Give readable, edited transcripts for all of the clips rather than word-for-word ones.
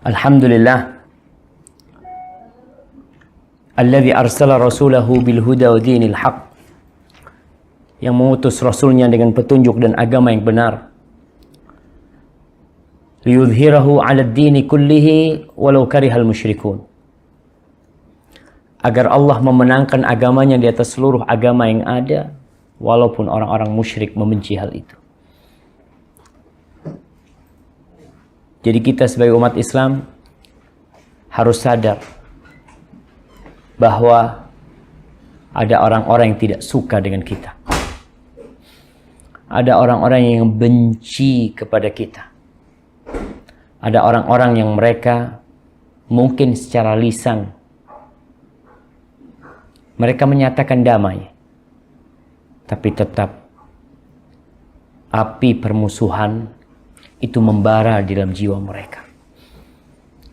Alhamdulillah alladzi arsala rasulahu bil huda wa dinil haq, yang mengutus rasulnya dengan petunjuk dan agama yang benar, liyudhhirahu 'ala ad-dini kullihi walau karihal musyrikun, agar Allah memenangkan agamanya di atas seluruh agama yang ada walaupun orang-orang musyrik membenci hal itu. Jadi kita sebagai umat Islam harus sadar bahwa ada orang-orang yang tidak suka dengan kita. Ada orang-orang yang benci kepada kita. Ada orang-orang yang mereka mungkin secara lisan mereka menyatakan damai, tapi tetap api permusuhan itu membara di dalam jiwa mereka.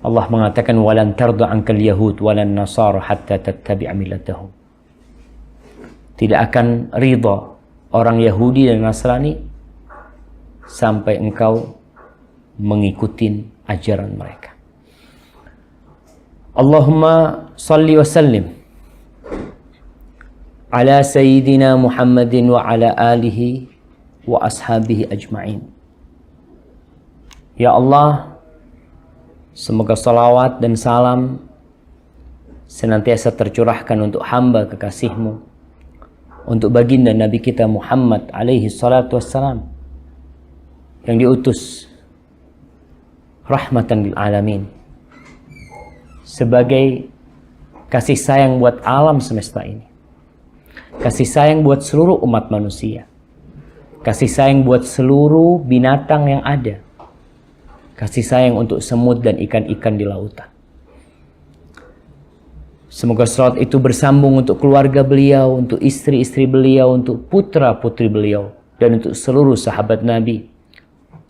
Allah mengatakan walan tarda ankal yahud walan nasara hatta tattabi'a millatahum. Tidak akan ridha orang Yahudi dan Nasrani sampai engkau mengikuti ajaran mereka. Allahumma salli wa sallim ala sayyidina Muhammadin wa ala alihi wa ashabihi ajma'in. Ya Allah, semoga salawat dan salam senantiasa tercurahkan untuk hamba kekasih-Mu, untuk baginda Nabi kita Muhammad alaihi salatu wassalam, yang diutus rahmatan lil alamin, sebagai kasih sayang buat alam semesta ini, kasih sayang buat seluruh umat manusia, kasih sayang buat seluruh binatang yang ada, kasih sayang untuk semut dan ikan-ikan di lautan. Semoga salawat itu bersambung untuk keluarga beliau, untuk istri-istri beliau, untuk putra-putri beliau, dan untuk seluruh sahabat Nabi.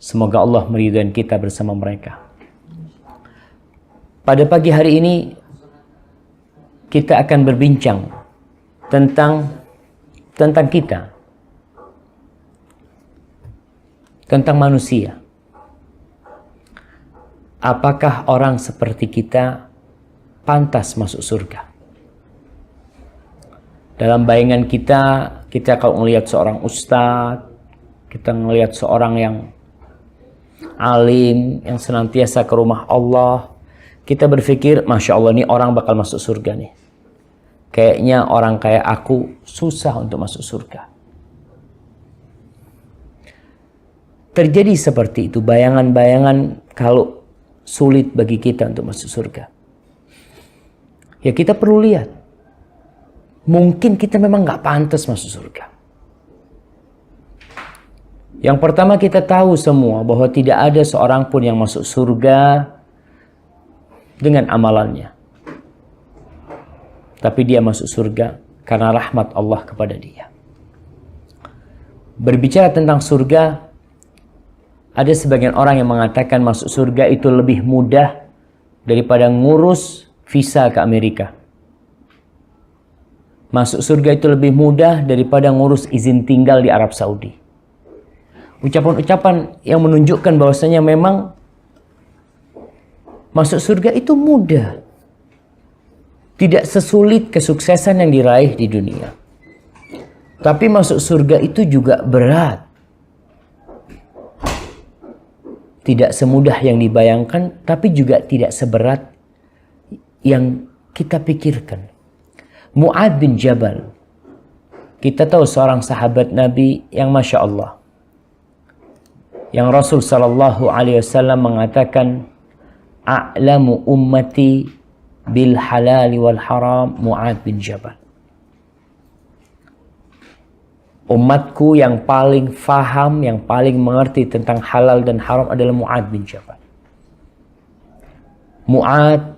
Semoga Allah meridhai kita bersama mereka. Pada pagi hari ini kita akan berbincang tentang kita, tentang manusia. Apakah orang seperti kita pantas masuk surga? Dalam bayangan kita kalau melihat seorang ustadz, kita melihat seorang yang alim, yang senantiasa ke rumah Allah, kita berpikir, Masya Allah, ini orang bakal masuk surga nih. Kayaknya orang kayak aku susah untuk masuk surga. Terjadi seperti itu, bayangan-bayangan kalau sulit bagi kita untuk masuk surga. Ya kita perlu lihat. Mungkin kita memang gak pantas masuk surga. Yang pertama, kita tahu semua bahwa tidak ada seorang pun yang masuk surga dengan amalannya. Tapi dia masuk surga karena rahmat Allah kepada dia. Berbicara tentang surga, ada sebagian orang yang mengatakan masuk surga itu lebih mudah daripada ngurus visa ke Amerika. Masuk surga itu lebih mudah daripada ngurus izin tinggal di Arab Saudi. Ucapan-ucapan yang menunjukkan bahwasanya memang masuk surga itu mudah. Tidak sesulit kesuksesan yang diraih di dunia. Tapi masuk surga itu juga berat. Tidak semudah yang dibayangkan, tapi juga tidak seberat yang kita pikirkan. Mu'adz bin Jabal, kita tahu seorang sahabat Nabi yang Masya Allah, yang Rasul Sallallahu Alaihi Wasallam mengatakan, a'lamu ummati bil halali wal haram Mu'adz bin Jabal. Umatku yang paling faham, yang paling mengerti tentang halal dan haram adalah Mu'adz bin Jabal. Mu'adz,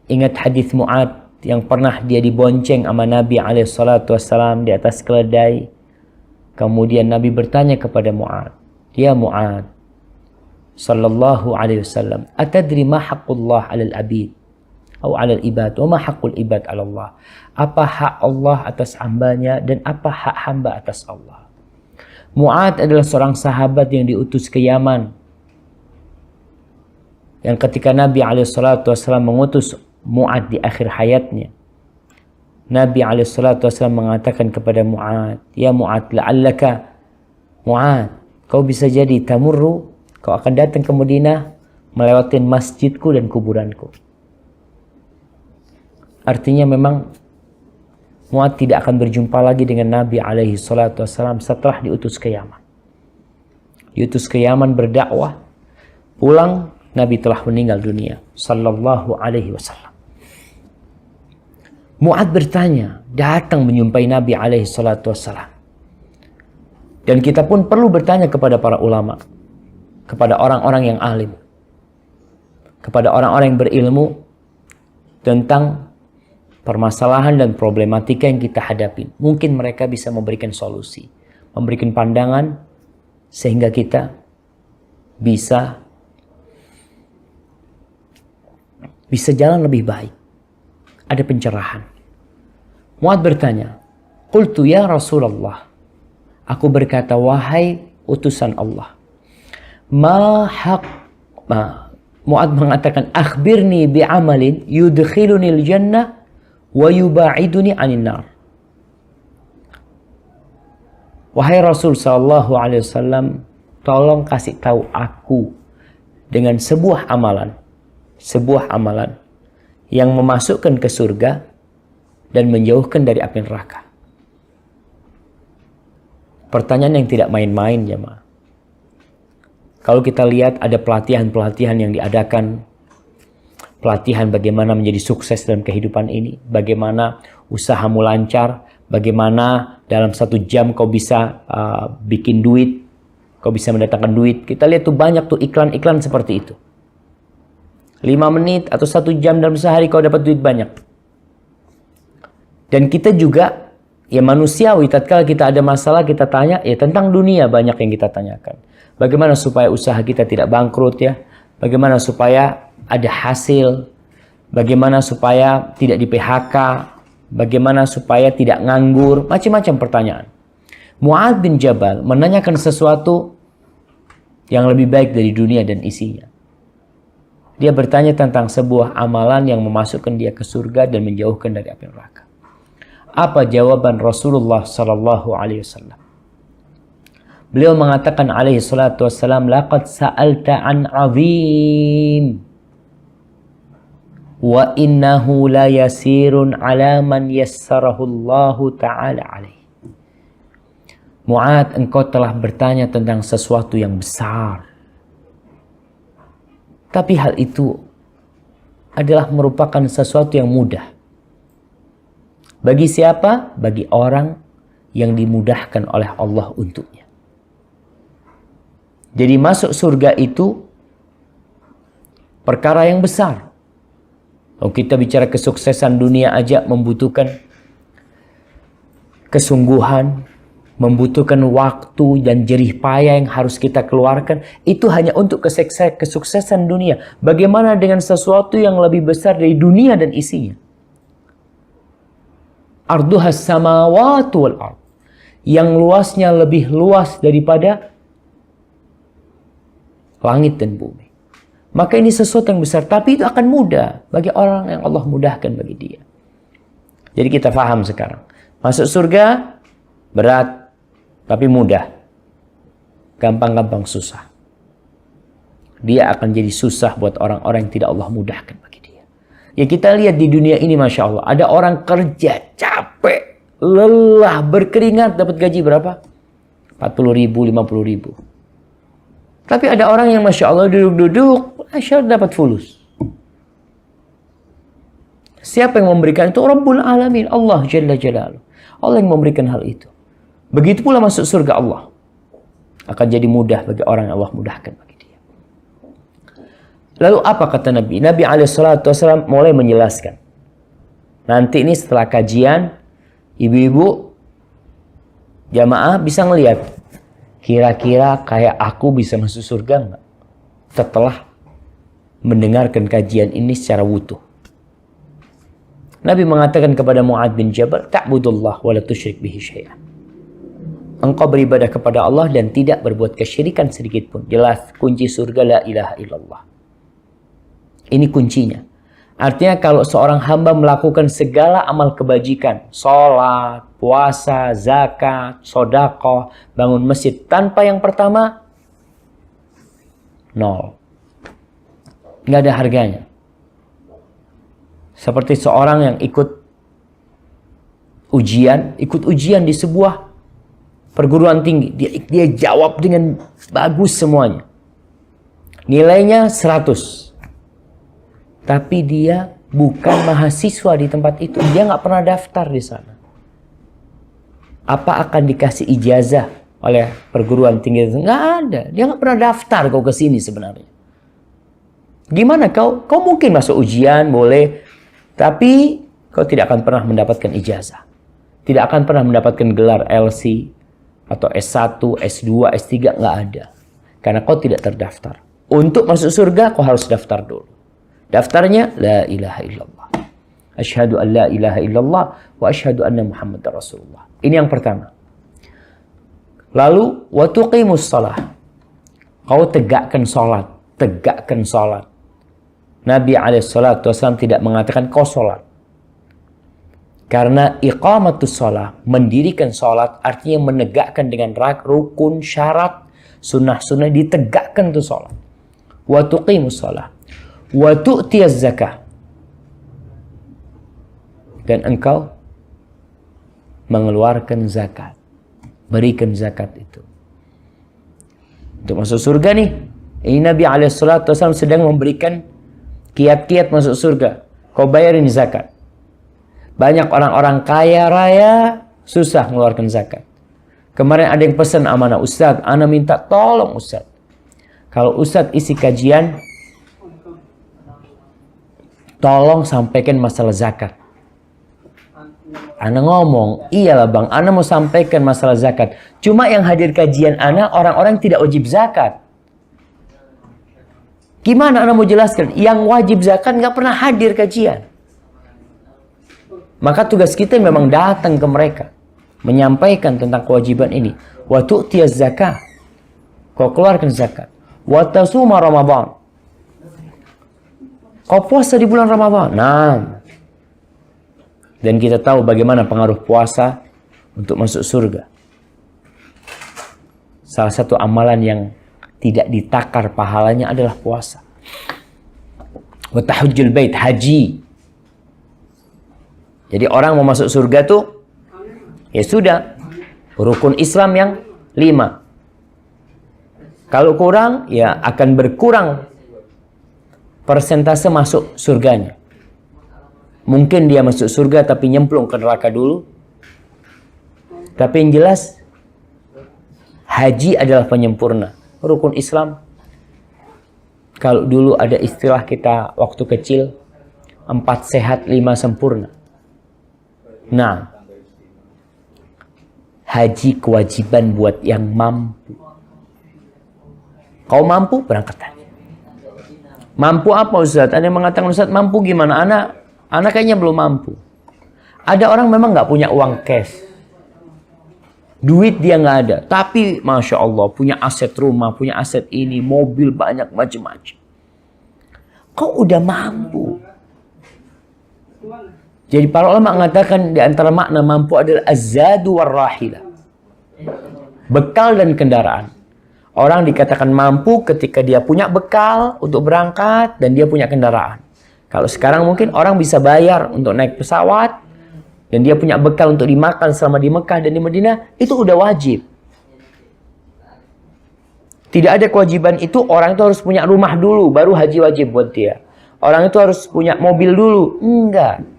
ingat hadis Mu'adz yang pernah dia dibonceng sama Nabi SAW di atas keledai. Kemudian Nabi bertanya kepada Mu'adz, ya Mu'adz, sallallahu alaihi wasallam, atadri ma haqqullah 'alal abid atau 'alal ibad wa ma haqqul ibad 'ala Allah? Apa hak Allah atas hambanya dan apa hak hamba atas Allah? Mu'adz adalah seorang sahabat yang diutus ke Yaman, yang ketika Nabi SAW mengutus Mu'ad di akhir hayatnya, Nabi SAW mengatakan kepada Mu'ad, ya Mu'ad, la'allaka Mu'ad, kau bisa jadi tamurru, kau akan datang ke Madinah melewati masjidku dan kuburanku. Artinya memang Mu'ad tidak akan berjumpa lagi dengan Nabi SAW setelah diutus ke Yaman. Diutus ke Yaman berdakwah, pulang Nabi telah meninggal dunia sallallahu alaihi wasallam. Mu'ad bertanya, datang menjumpai Nabi SAW. Dan kita pun perlu bertanya kepada para ulama, kepada orang-orang yang alim, kepada orang-orang yang berilmu tentang permasalahan dan problematika yang kita hadapi. Mungkin mereka bisa memberikan solusi, memberikan pandangan sehingga kita bisa jalan lebih baik. Ada pencerahan. Mu'ad bertanya, qultu ya Rasulullah, aku berkata, wahai utusan Allah, Mu'ad mengatakan, akhbirni bi'amalin yudkhiluni al-jannah wa yuba'iduni 'anil nar. Wahai Rasul sallallahu alaihi wasallam, tolong kasih tahu aku dengan sebuah amalan yang memasukkan ke surga dan menjauhkan dari api neraka. Pertanyaan yang tidak main-main, jemaah. Kalau kita lihat ada pelatihan-pelatihan yang diadakan, pelatihan bagaimana menjadi sukses dalam kehidupan ini, bagaimana usahamu lancar, bagaimana dalam 1 jam kau bisa bikin duit, kau bisa mendatangkan duit. Kita lihat tuh banyak tuh iklan-iklan seperti itu. 5 menit atau 1 jam dalam sehari kau dapat duit banyak. Dan kita juga, ya manusiawi, tatkala kita ada masalah kita tanya, ya tentang dunia banyak yang kita tanyakan. Bagaimana supaya usaha kita tidak bangkrut ya? Bagaimana supaya ada hasil? Bagaimana supaya tidak di PHK? Bagaimana supaya tidak nganggur? Macam-macam pertanyaan. Mu'ad bin Jabal menanyakan sesuatu yang lebih baik dari dunia dan isinya. Dia bertanya tentang sebuah amalan yang memasukkan dia ke surga dan menjauhkan dari api neraka. Apa jawaban Rasulullah sallallahu alaihi wasallam? Beliau mengatakan alaihi salatu wassalam, laqad sa'alta an 'azim wa innahu la yasirun 'ala man yassarahu Allah taala alaihi. Mu'ad, engkau telah bertanya tentang sesuatu yang besar. Tapi hal itu adalah merupakan sesuatu yang mudah. Bagi siapa? Bagi orang yang dimudahkan oleh Allah untuknya. Jadi masuk surga itu perkara yang besar. Kalau kita bicara kesuksesan dunia aja membutuhkan kesungguhan, membutuhkan waktu dan jerih payah yang harus kita keluarkan. Itu hanya untuk kesuksesan dunia. Bagaimana dengan sesuatu yang lebih besar dari dunia dan isinya? Arduhas samawati wal ard. Yang luasnya lebih luas daripada langit dan bumi. Maka ini sesuatu yang besar. Tapi itu akan mudah bagi orang yang Allah mudahkan bagi dia. Jadi kita paham sekarang. Masuk surga berat. Tapi mudah. Gampang-gampang susah. Dia akan jadi susah buat orang-orang yang tidak Allah mudahkan bagi dia. Ya kita lihat di dunia ini Masya Allah. Ada orang kerja capek, lelah, berkeringat dapat gaji berapa? 40.000, 50.000. Tapi ada orang yang Masya Allah duduk-duduk, Masya Allah dapat fulus. Siapa yang memberikan itu? Rabbul Alamin. Allah Jalla Jalaluh. Allah yang memberikan hal itu. Begitu pula masuk surga Allah. Akan jadi mudah bagi orang yang Allah mudahkan bagi dia. Lalu apa kata Nabi? Nabi SAW mulai menjelaskan. Nanti ini setelah kajian, ibu-ibu, jamaah bisa ngelihat. Kira-kira kayak aku bisa masuk surga enggak? Setelah mendengarkan kajian ini secara wutuh. Nabi mengatakan kepada Mu'ad bin Jabal, ta'budullah wa la tusyrik bihi syai'an. Engkau beribadah kepada Allah dan tidak berbuat kesyirikan sedikit pun. Jelas kunci surga la ilaha illallah. Ini kuncinya. Artinya kalau seorang hamba melakukan segala amal kebajikan, sholat, puasa, zakat, sedekah, bangun masjid, tanpa yang pertama, nol. Nggak ada harganya. Seperti seorang yang ikut ujian di sebuah perguruan tinggi. Dia jawab dengan bagus semuanya. Nilainya 100. Tapi dia bukan mahasiswa di tempat itu. Dia nggak pernah daftar di sana. Apa akan dikasih ijazah oleh perguruan tinggi itu? Nggak ada. Dia nggak pernah daftar kau ke sini sebenarnya. Gimana kau? Kau mungkin masuk ujian, boleh. Tapi kau tidak akan pernah mendapatkan ijazah. Tidak akan pernah mendapatkan gelar LC atau S1, S2, S3. Nggak ada. Karena kau tidak terdaftar. Untuk masuk surga, kau harus daftar dulu. Daftarnya, la ilaha illallah. Asyhadu an la ilaha illallah wa asyhadu anna Muhammadar Rasulullah. Ini yang pertama. Lalu, wa tuqimus shalah. Kau tegakkan salat. Tegakkan salat. Nabi SAW tidak mengatakan kau salat. Karena iqamatus shalah, mendirikan salat, artinya menegakkan dengan rukun, syarat, sunnah-sunnah, ditegakkan tuh salat. Wa tuqimus shalah. Wa tu'tiyaz zakah. Dan engkau mengeluarkan zakat. Berikan zakat itu. Untuk masuk surga nih. Ini Nabi SAW sedang memberikan kiat-kiat masuk surga. Kau bayarin zakat. Banyak orang-orang kaya raya susah mengeluarkan zakat. Kemarin ada yang pesan amanah, Ustaz, ana minta tolong Ustaz. Kalau Ustaz isi kajian, tolong sampaikan masalah zakat. Ana ngomong, iyalah bang, ana mau sampaikan masalah zakat. Cuma yang hadir kajian ana, orang-orang tidak wajib zakat. Gimana ana mau jelaskan? Yang wajib zakat nggak pernah hadir kajian. Maka tugas kita memang datang ke mereka. Menyampaikan tentang kewajiban ini. Wa tu'tiyaz zakah. Kau keluarkan zakat. Wa tasuma Ramadan. Kau puasa di bulan Ramadan. Nah. Dan kita tahu bagaimana pengaruh puasa untuk masuk surga. Salah satu amalan yang tidak ditakar pahalanya adalah puasa. Wa tahujjul bait, haji. Jadi orang mau masuk surga tuh, ya sudah. Rukun Islam yang 5. Kalau kurang, ya akan berkurang persentase masuk surganya. Mungkin dia masuk surga tapi nyemplung ke neraka dulu. Tapi yang jelas, haji adalah penyempurna. Rukun Islam. Kalau dulu ada istilah kita waktu kecil, 4 sehat, 5 sempurna. Nah, haji kewajiban buat yang mampu. Kau mampu, berangkat haji. Mampu apa Ustaz? Ada yang mengatakan Ustaz mampu gimana? Anak kayaknya belum mampu. Ada orang memang nggak punya uang cash. Duit dia nggak ada. Tapi Masya Allah punya aset rumah, punya aset ini, mobil banyak macam-macam. Kau udah mampu. Jadi para ulama mengatakan di antara makna mampu adalah az-zadu war-rahilah. Bekal dan kendaraan. Orang dikatakan mampu ketika dia punya bekal untuk berangkat dan dia punya kendaraan. Kalau sekarang mungkin orang bisa bayar untuk naik pesawat dan dia punya bekal untuk dimakan selama di Mekah dan di Madinah, itu udah wajib. Tidak ada kewajiban itu, orang itu harus punya rumah dulu baru haji wajib buat dia. Orang itu harus punya mobil dulu. Enggak.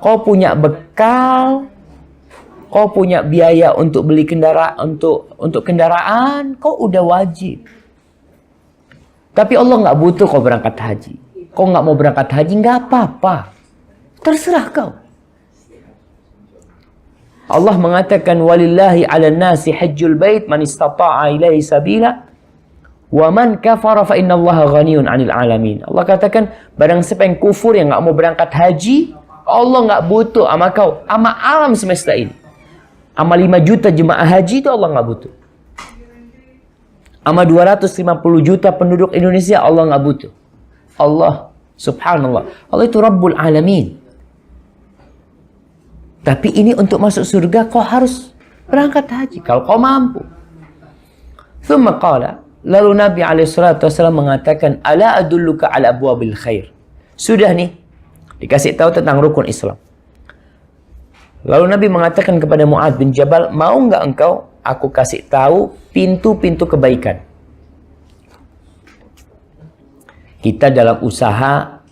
Kau punya bekal, kau punya biaya untuk beli kendaraan, untuk kendaraan, kau udah wajib. Tapi Allah nggak butuh kau berangkat haji. Kau nggak mau berangkat haji, nggak apa-apa. Terserah kau. Allah mengatakan, walillahi ala nasi hajjul bait man istata'a ilaihi sabila wa man kafara fa innallaha ghaniyun 'anil alamin. Allah katakan, barang siapa yang kufur yang nggak mau berangkat haji, Allah nggak butuh sama kau, sama alam semesta ini. Sama 5 juta jemaah haji itu Allah nggak butuh. Sama 250 juta penduduk Indonesia Allah nggak butuh. Allah Subhanallah. Allah itu Rabbul Alamin. Tapi ini untuk masuk surga kau harus berangkat haji. Kalau kau mampu. Thumma qala. Lalu Nabi SAW mengatakan, Ala adulluka ala abwabil khair. Sudah nih, dikasih tahu tentang rukun Islam. Lalu Nabi mengatakan kepada Mu'adz bin Jabal, mau nggak engkau aku kasih tahu pintu-pintu kebaikan? Kita dalam usaha,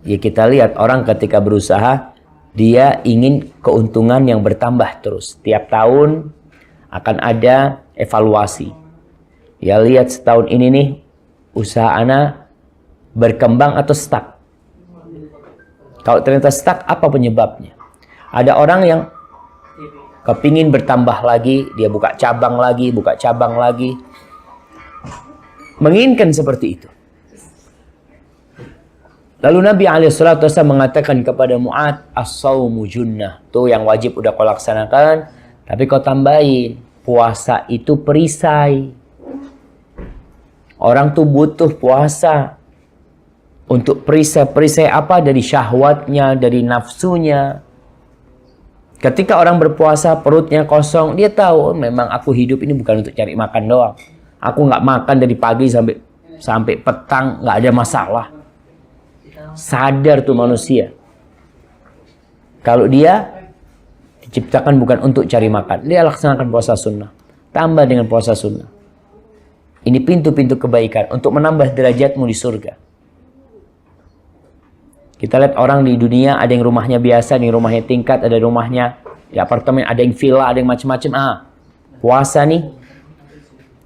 ya kita lihat orang ketika berusaha, dia ingin keuntungan yang bertambah terus. Tiap tahun akan ada evaluasi. Ya lihat setahun ini nih, usaha ana berkembang atau stuck. Kalau ternyata stuck, apa penyebabnya? Ada orang yang kepingin bertambah lagi, dia buka cabang lagi. Menginginkan seperti itu. Lalu Nabi SAW mengatakan kepada Mu'adz, as-sawmu junnah. Tuh yang wajib udah kau laksanakan, tapi kau tambahin, puasa itu perisai. Orang tuh butuh puasa untuk perisai apa? Dari syahwatnya, dari nafsunya. Ketika orang berpuasa perutnya kosong, dia tahu memang aku hidup ini bukan untuk cari makan doang. Aku nggak makan dari pagi sampai petang, nggak ada masalah. Sadar tuh manusia. Kalau dia diciptakan bukan untuk cari makan, dia laksanakan puasa sunnah. Tambah dengan puasa sunnah. Ini pintu-pintu kebaikan untuk menambah derajatmu di surga. Kita lihat orang di dunia, ada yang rumahnya biasa, ada yang rumahnya tingkat, ada rumahnya di apartemen, ada yang villa, ada yang macam-macam. Puasa nih,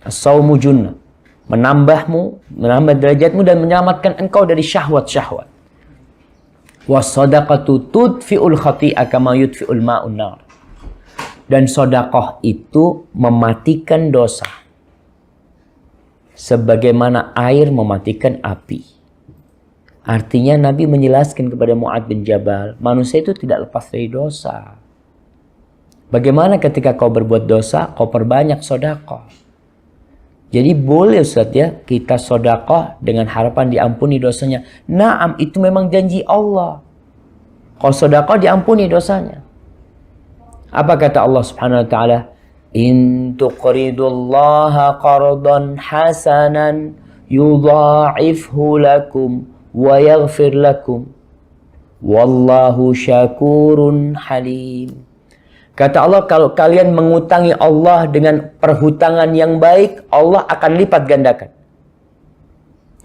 as-sawmu junnah. Menambah derajatmu dan menyelamatkan engkau dari syahwat-syahwat. Was-sadaqatu tudfi'ul khati'a kama yudfi'ul ma'un nar. Dan sedekah itu mematikan dosa. Sebagaimana air mematikan api. Artinya Nabi menjelaskan kepada Mu'adz bin Jabal, manusia itu tidak lepas dari dosa. Bagaimana ketika kau berbuat dosa, kau perbanyak sedekah. Jadi boleh Ustaz ya, kita sedekah dengan harapan diampuni dosanya. Naam, itu memang janji Allah. Kau sedekah diampuni dosanya. Apa kata Allah Subhanahu wa taala? In tuqridullaha qardan hasanan yudha'ifhu lakum wa yaghfir lakum wallahu syakurun halim. Kata Allah, kalau kalian mengutangi Allah dengan perhutangan yang baik, Allah akan lipat gandakan.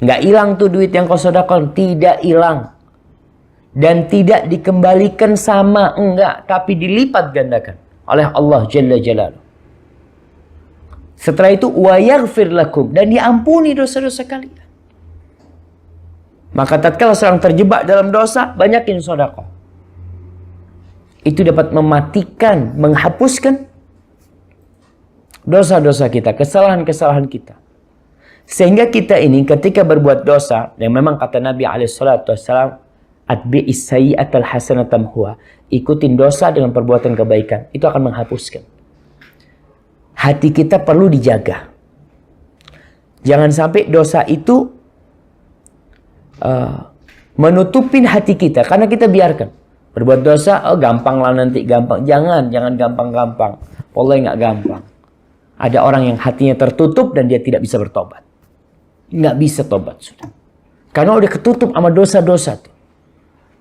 Nggak hilang tuh duit yang kau sedekahkan, tidak hilang. Dan tidak dikembalikan sama, enggak, tapi dilipat gandakan oleh Allah Jalla Jalaluhu. Setelah itu, wa yaghfir lakum, dan diampuni dosa-dosa kalian. Maka tatkala seorang terjebak dalam dosa, banyakin sedekah. Itu dapat mematikan, menghapuskan dosa-dosa kita, kesalahan-kesalahan kita. Sehingga kita ini ketika berbuat dosa, yang memang kata Nabi SAW, atbi'is sayyi'atal hasanatam huwa, ikutin dosa dengan perbuatan kebaikan, itu akan menghapuskan. Hati kita perlu dijaga. Jangan sampai dosa itu menutupin hati kita, karena kita biarkan. Berbuat dosa, oh gampang lah nanti, gampang. Jangan gampang-gampang. Wallahi nggak gampang. Ada orang yang hatinya tertutup dan dia tidak bisa bertobat. Nggak bisa tobat sudah. Karena udah ketutup sama dosa-dosa tuh.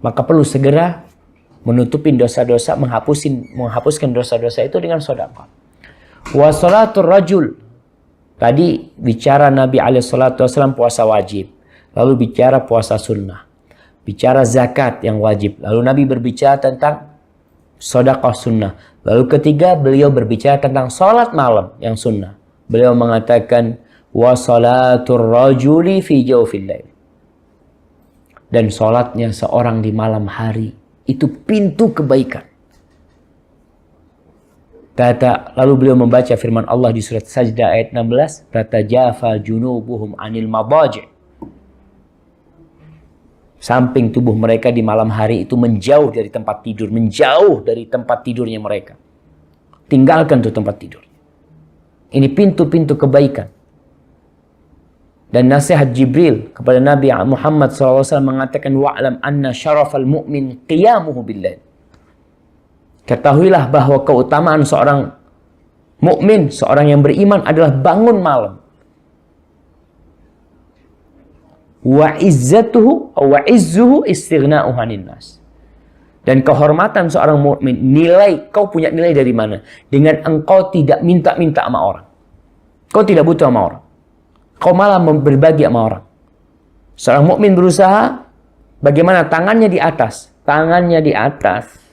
Maka perlu segera menutupin dosa-dosa, menghapuskan dosa-dosa itu dengan sedekah. Wa shalatur rajul. Tadi bicara Nabi SAW puasa wajib. Lalu bicara puasa sunnah. Bicara zakat yang wajib. Lalu Nabi berbicara tentang sedekah sunnah. Lalu ketiga beliau berbicara tentang salat malam yang sunnah. Beliau mengatakan wa salatur rajuli fi jawfil lail. Dan salatnya seorang di malam hari itu pintu kebaikan. Lalu beliau membaca firman Allah di surat Sajdah ayat 16, tatajafa junubuhum anil madaji'. Samping tubuh mereka di malam hari itu menjauh dari tempat tidur. Menjauh dari tempat tidurnya mereka. Tinggalkan tuh tempat tidur. Ini pintu-pintu kebaikan. Dan nasihat Jibril kepada Nabi Muhammad SAW mengatakan, wa'lam anna syarafal mu'min qiyamuhu billah. Ketahuilah bahwa keutamaan seorang mukmin, seorang yang beriman adalah bangun malam. Wa izzatuhu wa izzuhu istighna'uhu 'anil nas. Dan kehormatan seorang mukmin, kau punya nilai dari mana? Dengan engkau tidak minta-minta sama orang. Kau tidak butuh sama orang. Kau malah berbagi sama orang. Seorang mukmin berusaha bagaimana tangannya di atas. Tangannya di atas.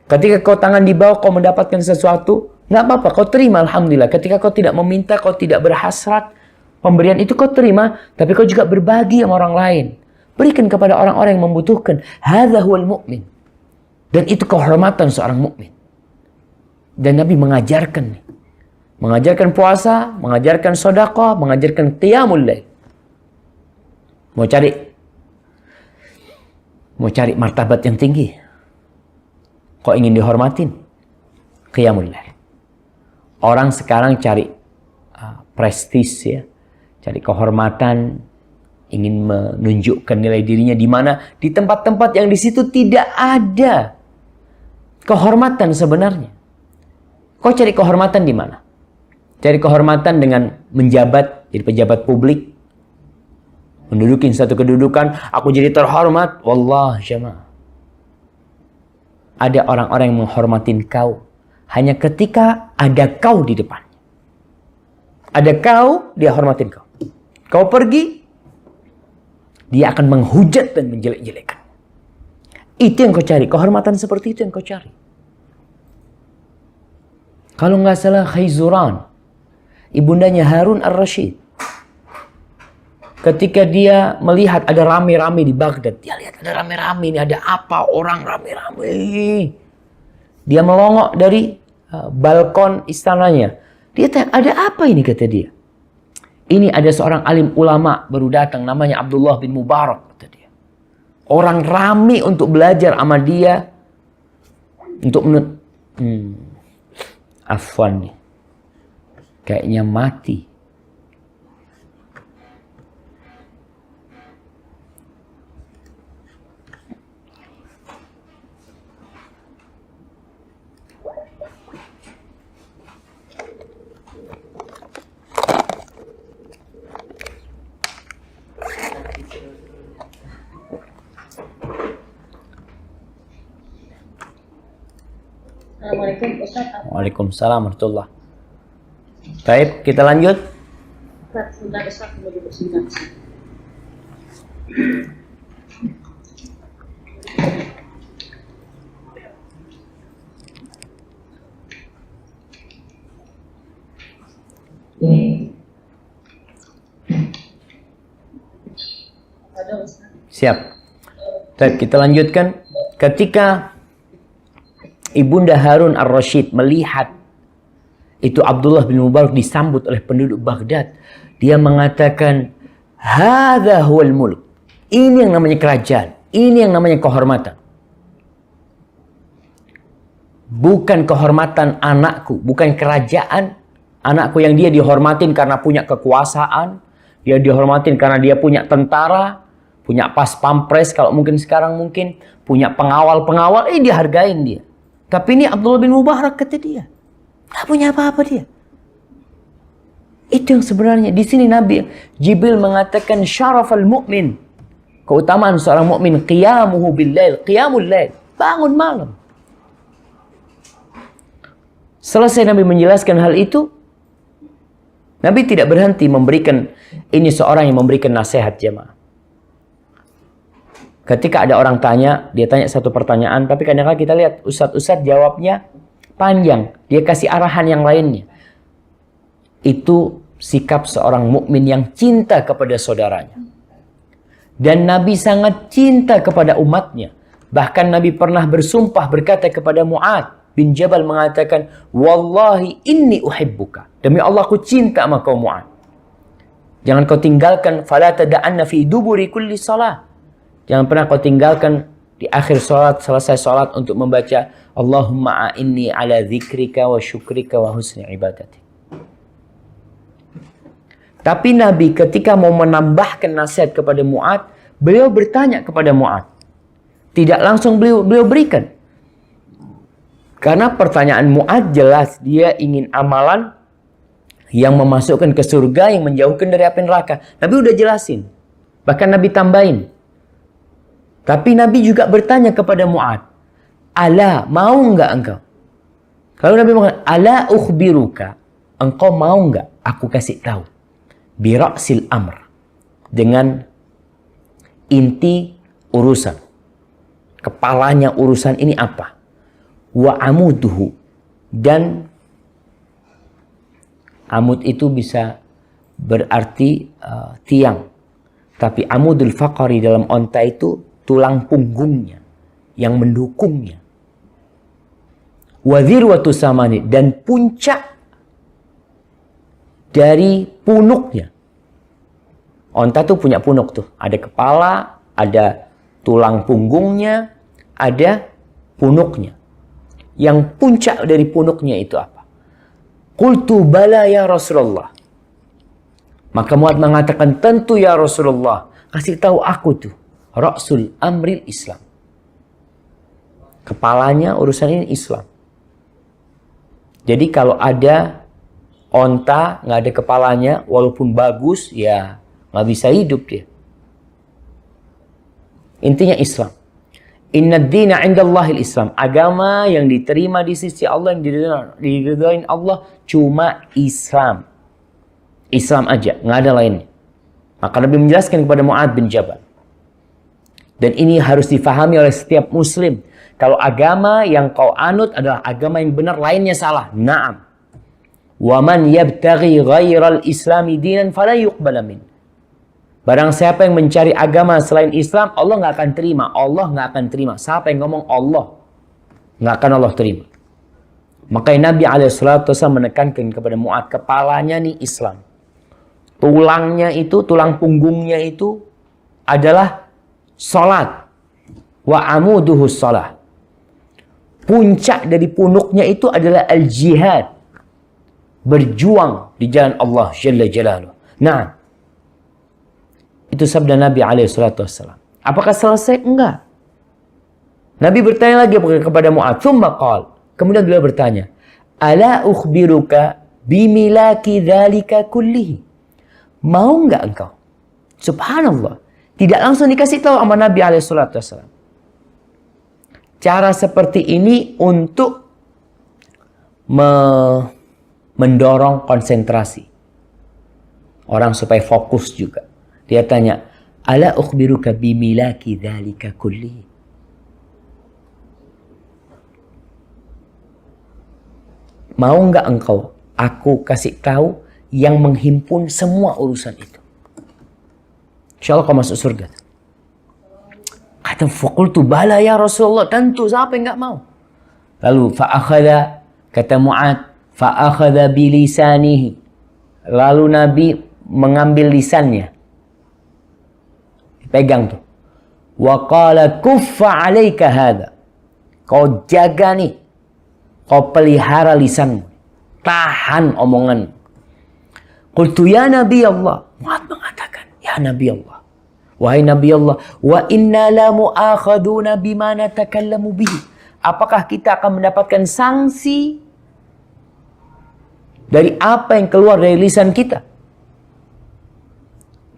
Ketika kau tangan di bawah, kau mendapatkan sesuatu, nggak apa-apa, kau terima, alhamdulillah. Ketika kau tidak meminta, kau tidak berhasrat, pemberian itu kau terima, tapi kau juga berbagi sama orang lain. Berikan kepada orang-orang yang membutuhkan. Hadza huwal mu'min. Dan itu kehormatan seorang mukmin. Dan Nabi mengajarkan nih. Mengajarkan puasa, mengajarkan sedekah, mengajarkan qiyamul lail. Mau cari martabat yang tinggi. Kok ingin dihormatin? Qiyamul lail. Orang sekarang cari prestis ya, cari kehormatan, ingin menunjukkan nilai dirinya di mana? Di tempat-tempat yang di situ tidak ada kehormatan sebenarnya. Kau cari kehormatan di mana? Cari kehormatan dengan menjabat, jadi pejabat publik, mendudukin satu kedudukan, aku jadi terhormat. Wallah jamaah. Ada orang-orang yang menghormatin kau hanya ketika ada kau di depan. Ada kau, dia hormatin kau. Kau pergi, dia akan menghujat dan menjelek-jelekan. Itu yang kau cari, kehormatan seperti itu yang kau cari. Kalau nggak salah Khayzuran, ibundanya Harun ar-Rasyid, ketika dia melihat ada rame-rame di Baghdad, dia lihat ada rame-rame, ini ada apa, orang rame-rame. Dia melongok dari balkon istananya. Dia tanya, ada apa ini, kata dia. Ini ada seorang alim ulama baru datang, namanya Abdullah bin Mubarak, kata dia. Orang rame untuk belajar sama dia, untuk afwan nih. Kayaknya mati. Assalamualaikum Ustaz. Waalaikumsalam warahmatullah. Baik, kita lanjut. Sebentar Ustaz, duduk sebentar. Ada Ustaz. Siap. Baik, kita lanjutkan. Ketika Ibunda Harun ar-Rasyid melihat itu Abdullah bin Mubarak disambut oleh penduduk Baghdad, dia mengatakan, hadza huwal mulk. Ini yang namanya kerajaan, ini yang namanya kehormatan. Bukan kehormatan anakku, bukan kerajaan anakku yang dia dihormatin karena punya kekuasaan, dia dihormatin karena dia punya tentara, punya pas pampres, kalau mungkin sekarang mungkin punya pengawal-pengawal, dihargain dia. Tapi ini Abdullah bin Mubarak, kata dia, nggak punya apa-apa dia. Itu yang sebenarnya di sini Nabi Jibril mengatakan syarafal mu'min, keutamaan seorang mukmin, qiyamuhu billail, qiyamul lail, bangun malam. Selesai Nabi menjelaskan hal itu, Nabi tidak berhenti memberikan, ini seorang yang memberikan nasihat jemaah. Ketika ada orang tanya, dia tanya satu pertanyaan, tapi kadang-kadang kita lihat ustadz-ustadz jawabnya panjang, dia kasih arahan yang lainnya. Itu sikap seorang mukmin yang cinta kepada saudaranya. Dan Nabi sangat cinta kepada umatnya. Bahkan Nabi pernah bersumpah berkata kepada Mu'adz bin Jabal, mengatakan, wallahi inni uhibbuka. Demi Allah, aku cinta sama kau Mu'adz. Jangan kau tinggalkan, fala tada'anna fi duburi kulli salah. Jangan pernah kau tinggalkan di akhir sholat, selesai sholat untuk membaca Allahumma a'inni ala dzikrika wa syukrika wa husni ibadati. Tapi Nabi ketika mau menambahkan nasihat kepada Mu'adz, beliau bertanya kepada Mu'adz. Tidak langsung beliau berikan. Karena pertanyaan Mu'adz jelas dia ingin amalan yang memasukkan ke surga, yang menjauhkan dari api neraka. Nabi udah jelasin. Bahkan Nabi tambahin. Tapi Nabi juga bertanya kepada Mu'adz, "Ala, mau enggak engkau?" Kalau Nabi mengatakan, "Ala ukhbiruka," engkau mau enggak aku kasih tahu? Bira'sil amr, dengan inti urusan. Kepalanya urusan ini apa? Wa amuduhu, dan amud itu bisa berarti tiang. Tapi amudul faqari dalam onta itu tulang punggungnya yang mendukungnya. Wa dhirwatu samani, dan puncak dari punuknya. Onta tuh punya punuk tuh. Ada kepala, ada tulang punggungnya, ada punuknya. Yang puncak dari punuknya itu apa? Qultu bala ya Rasulullah. Maka Mu'adz mengatakan, tentu ya Rasulullah. Kasih tahu aku tuh. Ra'sul amril Islam. Kepalanya urusan ini Islam. Jadi kalau ada onta nggak ada kepalanya, walaupun bagus, ya nggak bisa hidup dia. Intinya Islam. Inna dina indallahil Islam. Agama yang diterima di sisi Allah, yang diridhoin Allah, cuma Islam. Islam aja, nggak ada lainnya. Maka Nabi menjelaskan kepada Mu'adz bin Jabal. Dan ini harus difahami oleh setiap muslim. Kalau agama yang kau anut adalah agama yang benar, lainnya salah. Naam. Wa man yabtaghi ghairal islami dinan fala yuqbala min. Barang siapa yang mencari agama selain Islam, Allah nggak akan terima. Allah nggak akan terima. Siapa yang ngomong Allah, nggak akan Allah terima. Makanya Nabi SAW menekankan kepada Mu'adz, kepalanya nih Islam. Tulangnya itu, tulang punggungnya itu adalah salat. Wa amuduhu salat. Puncak dari punuknya itu adalah al-jihad. Berjuang di jalan Allah Jalla Jalaluh. Nah, itu sabda Nabi SAW. Apakah selesai? Enggak. Nabi bertanya lagi kepada Mu'adz. Tsumma qala. Kemudian beliau bertanya, "Ala ukhbiruka bimilaki dzalika kullihi?" Mau enggak engkau? Subhanallah. Tidak langsung dikasih tahu sama Nabi SAW. Cara seperti ini untuk mendorong konsentrasi. Orang supaya fokus juga. Dia tanya, "Ala ukhbiruka bimilaki dzalika kulli?" Mau enggak engkau aku kasih tahu yang menghimpun semua urusan itu? Insya Allah kau masuk surga. Kata faqultu bala ya Rasulullah, tentu, siapa yang enggak mau? Lalu fa'akhadha, kata Mu'adz, fa'akhadha bilisanihi. Lalu Nabi mengambil lisannya. Pegang tuh. Wa qala kuffa alaika hadha. Kau jaga nih. Kau pelihara lisanmu. Tahan omongan. Qultu ya Nabi Allah. Mu'adz mengatakan, ya Nabi Allah. Wahai Nabi Allah, wa inna la mu'akhaduna bima natakallamu bihi. Apakah kita akan mendapatkan sanksi dari apa yang keluar dari lisan kita?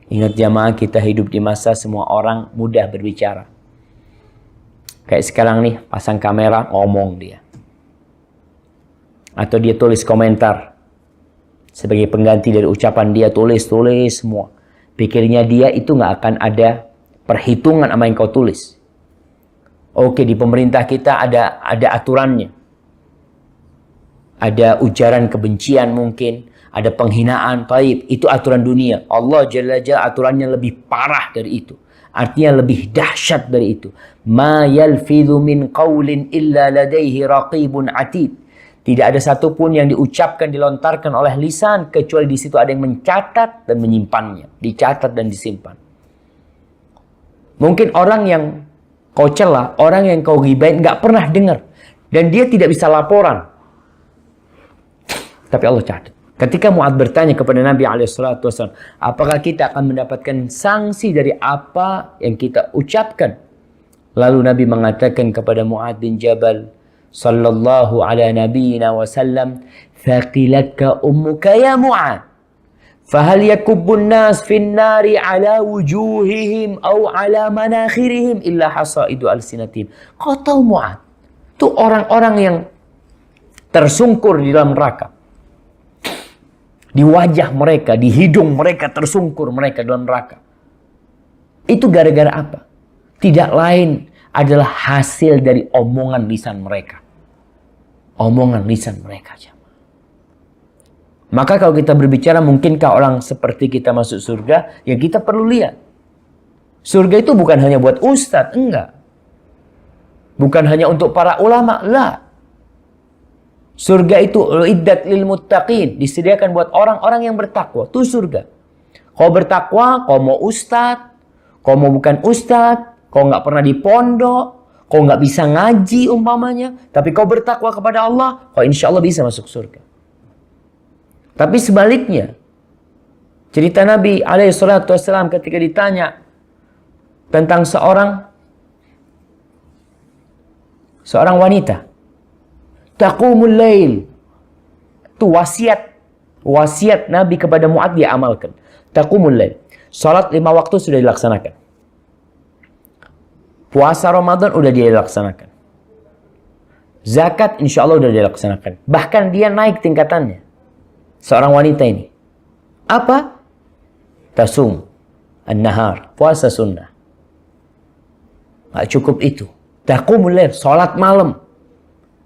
Ingat jamaah, kita hidup di masa semua orang mudah berbicara. Kayak sekarang nih, pasang kamera, ngomong dia. Atau dia tulis komentar. Sebagai pengganti dari ucapan dia, tulis semua. Pikirnya dia itu nggak akan ada perhitungan sama yang kau tulis. Oke, di pemerintah kita ada aturannya. Ada ujaran kebencian mungkin. Ada penghinaan, taib. Itu aturan dunia. Allah Jalla Jalla aturannya lebih parah dari itu. Artinya lebih dahsyat dari itu. Ma yalfidhu min qawlin illa ladaihi raqibun atid. Tidak ada satupun yang diucapkan, dilontarkan oleh lisan, kecuali di situ ada yang mencatat dan menyimpannya. Dicatat dan disimpan. Mungkin orang yang kau cela, orang yang kau ghibain, nggak pernah dengar. Dan dia tidak bisa laporan. Tapi Allah catat. Ketika Mu'adz bertanya kepada Nabi SAW, apakah kita akan mendapatkan sanksi dari apa yang kita ucapkan? Lalu Nabi mengatakan kepada Mu'adz bin Jabal, sallallahu ala nabiyyina wasallam, thaqilatka ummuka ya Mu'adz, fahal yakubbun nas fin nari ala wujuhihim aw ala manakhirihim illa hasaidu alsinatihim. Kau tahu Mu'adz, itu orang-orang yang tersungkur di dalam neraka. Di wajah mereka, di hidung mereka tersungkur mereka dalam neraka. Itu gara-gara apa? Tidak lain adalah hasil dari omongan lisan mereka. Omongan lisan mereka. Maka kalau kita berbicara mungkinkah orang seperti kita masuk surga, ya kita perlu lihat. Surga itu bukan hanya buat ustadz, enggak. Bukan hanya untuk para ulama, lah. Surga itu uiddat lil muttaqin, disediakan buat orang-orang yang bertakwa. Itu surga. Kau bertakwa, kau mau ustadz, kau mau bukan ustadz, kau nggak pernah di pondok, kau nggak bisa ngaji umpamanya, tapi kau bertakwa kepada Allah, kau insya Allah bisa masuk surga. Tapi sebaliknya, cerita Nabi SAW ketika ditanya tentang seorang wanita, taqumul lail. Itu wasiat Nabi kepada Mu'adz dia amalkan. Taqumul lail. Salat 5 waktu sudah dilaksanakan. Puasa Ramadan udah dia laksanakan. Zakat insya Allah udah dia laksanakan. Bahkan dia naik tingkatannya. Seorang wanita ini. Apa? Tasum an-nahar. Puasa sunnah. Nggak cukup itu. Taqumul lail. Salat malam.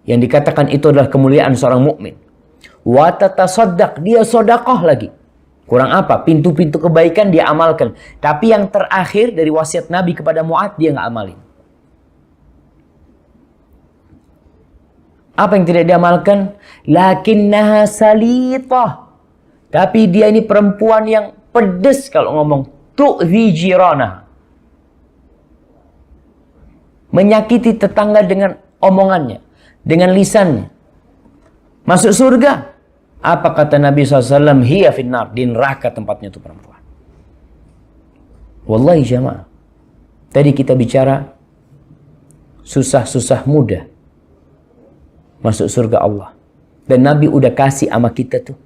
Yang dikatakan itu adalah kemuliaan seorang mukmin. Wa tatasaddaq, dia sedekah lagi. Kurang apa? Pintu-pintu kebaikan dia amalkan. Tapi yang terakhir dari wasiat Nabi kepada Mu'adz dia nggak amalin. Apa yang tidak diamalkan? Lakinnaha salitah. Tapi dia ini perempuan yang pedes kalau ngomong. Tu'zi jirana. Menyakiti tetangga dengan omongannya. Dengan lisannya. Masuk surga. Apa kata Nabi SAW? Hiya finnar. Di neraka tempatnya itu perempuan. Wallahi jamaah. Tadi kita bicara susah-susah mudah masuk surga Allah. Dan Nabi udah kasih sama kita tuh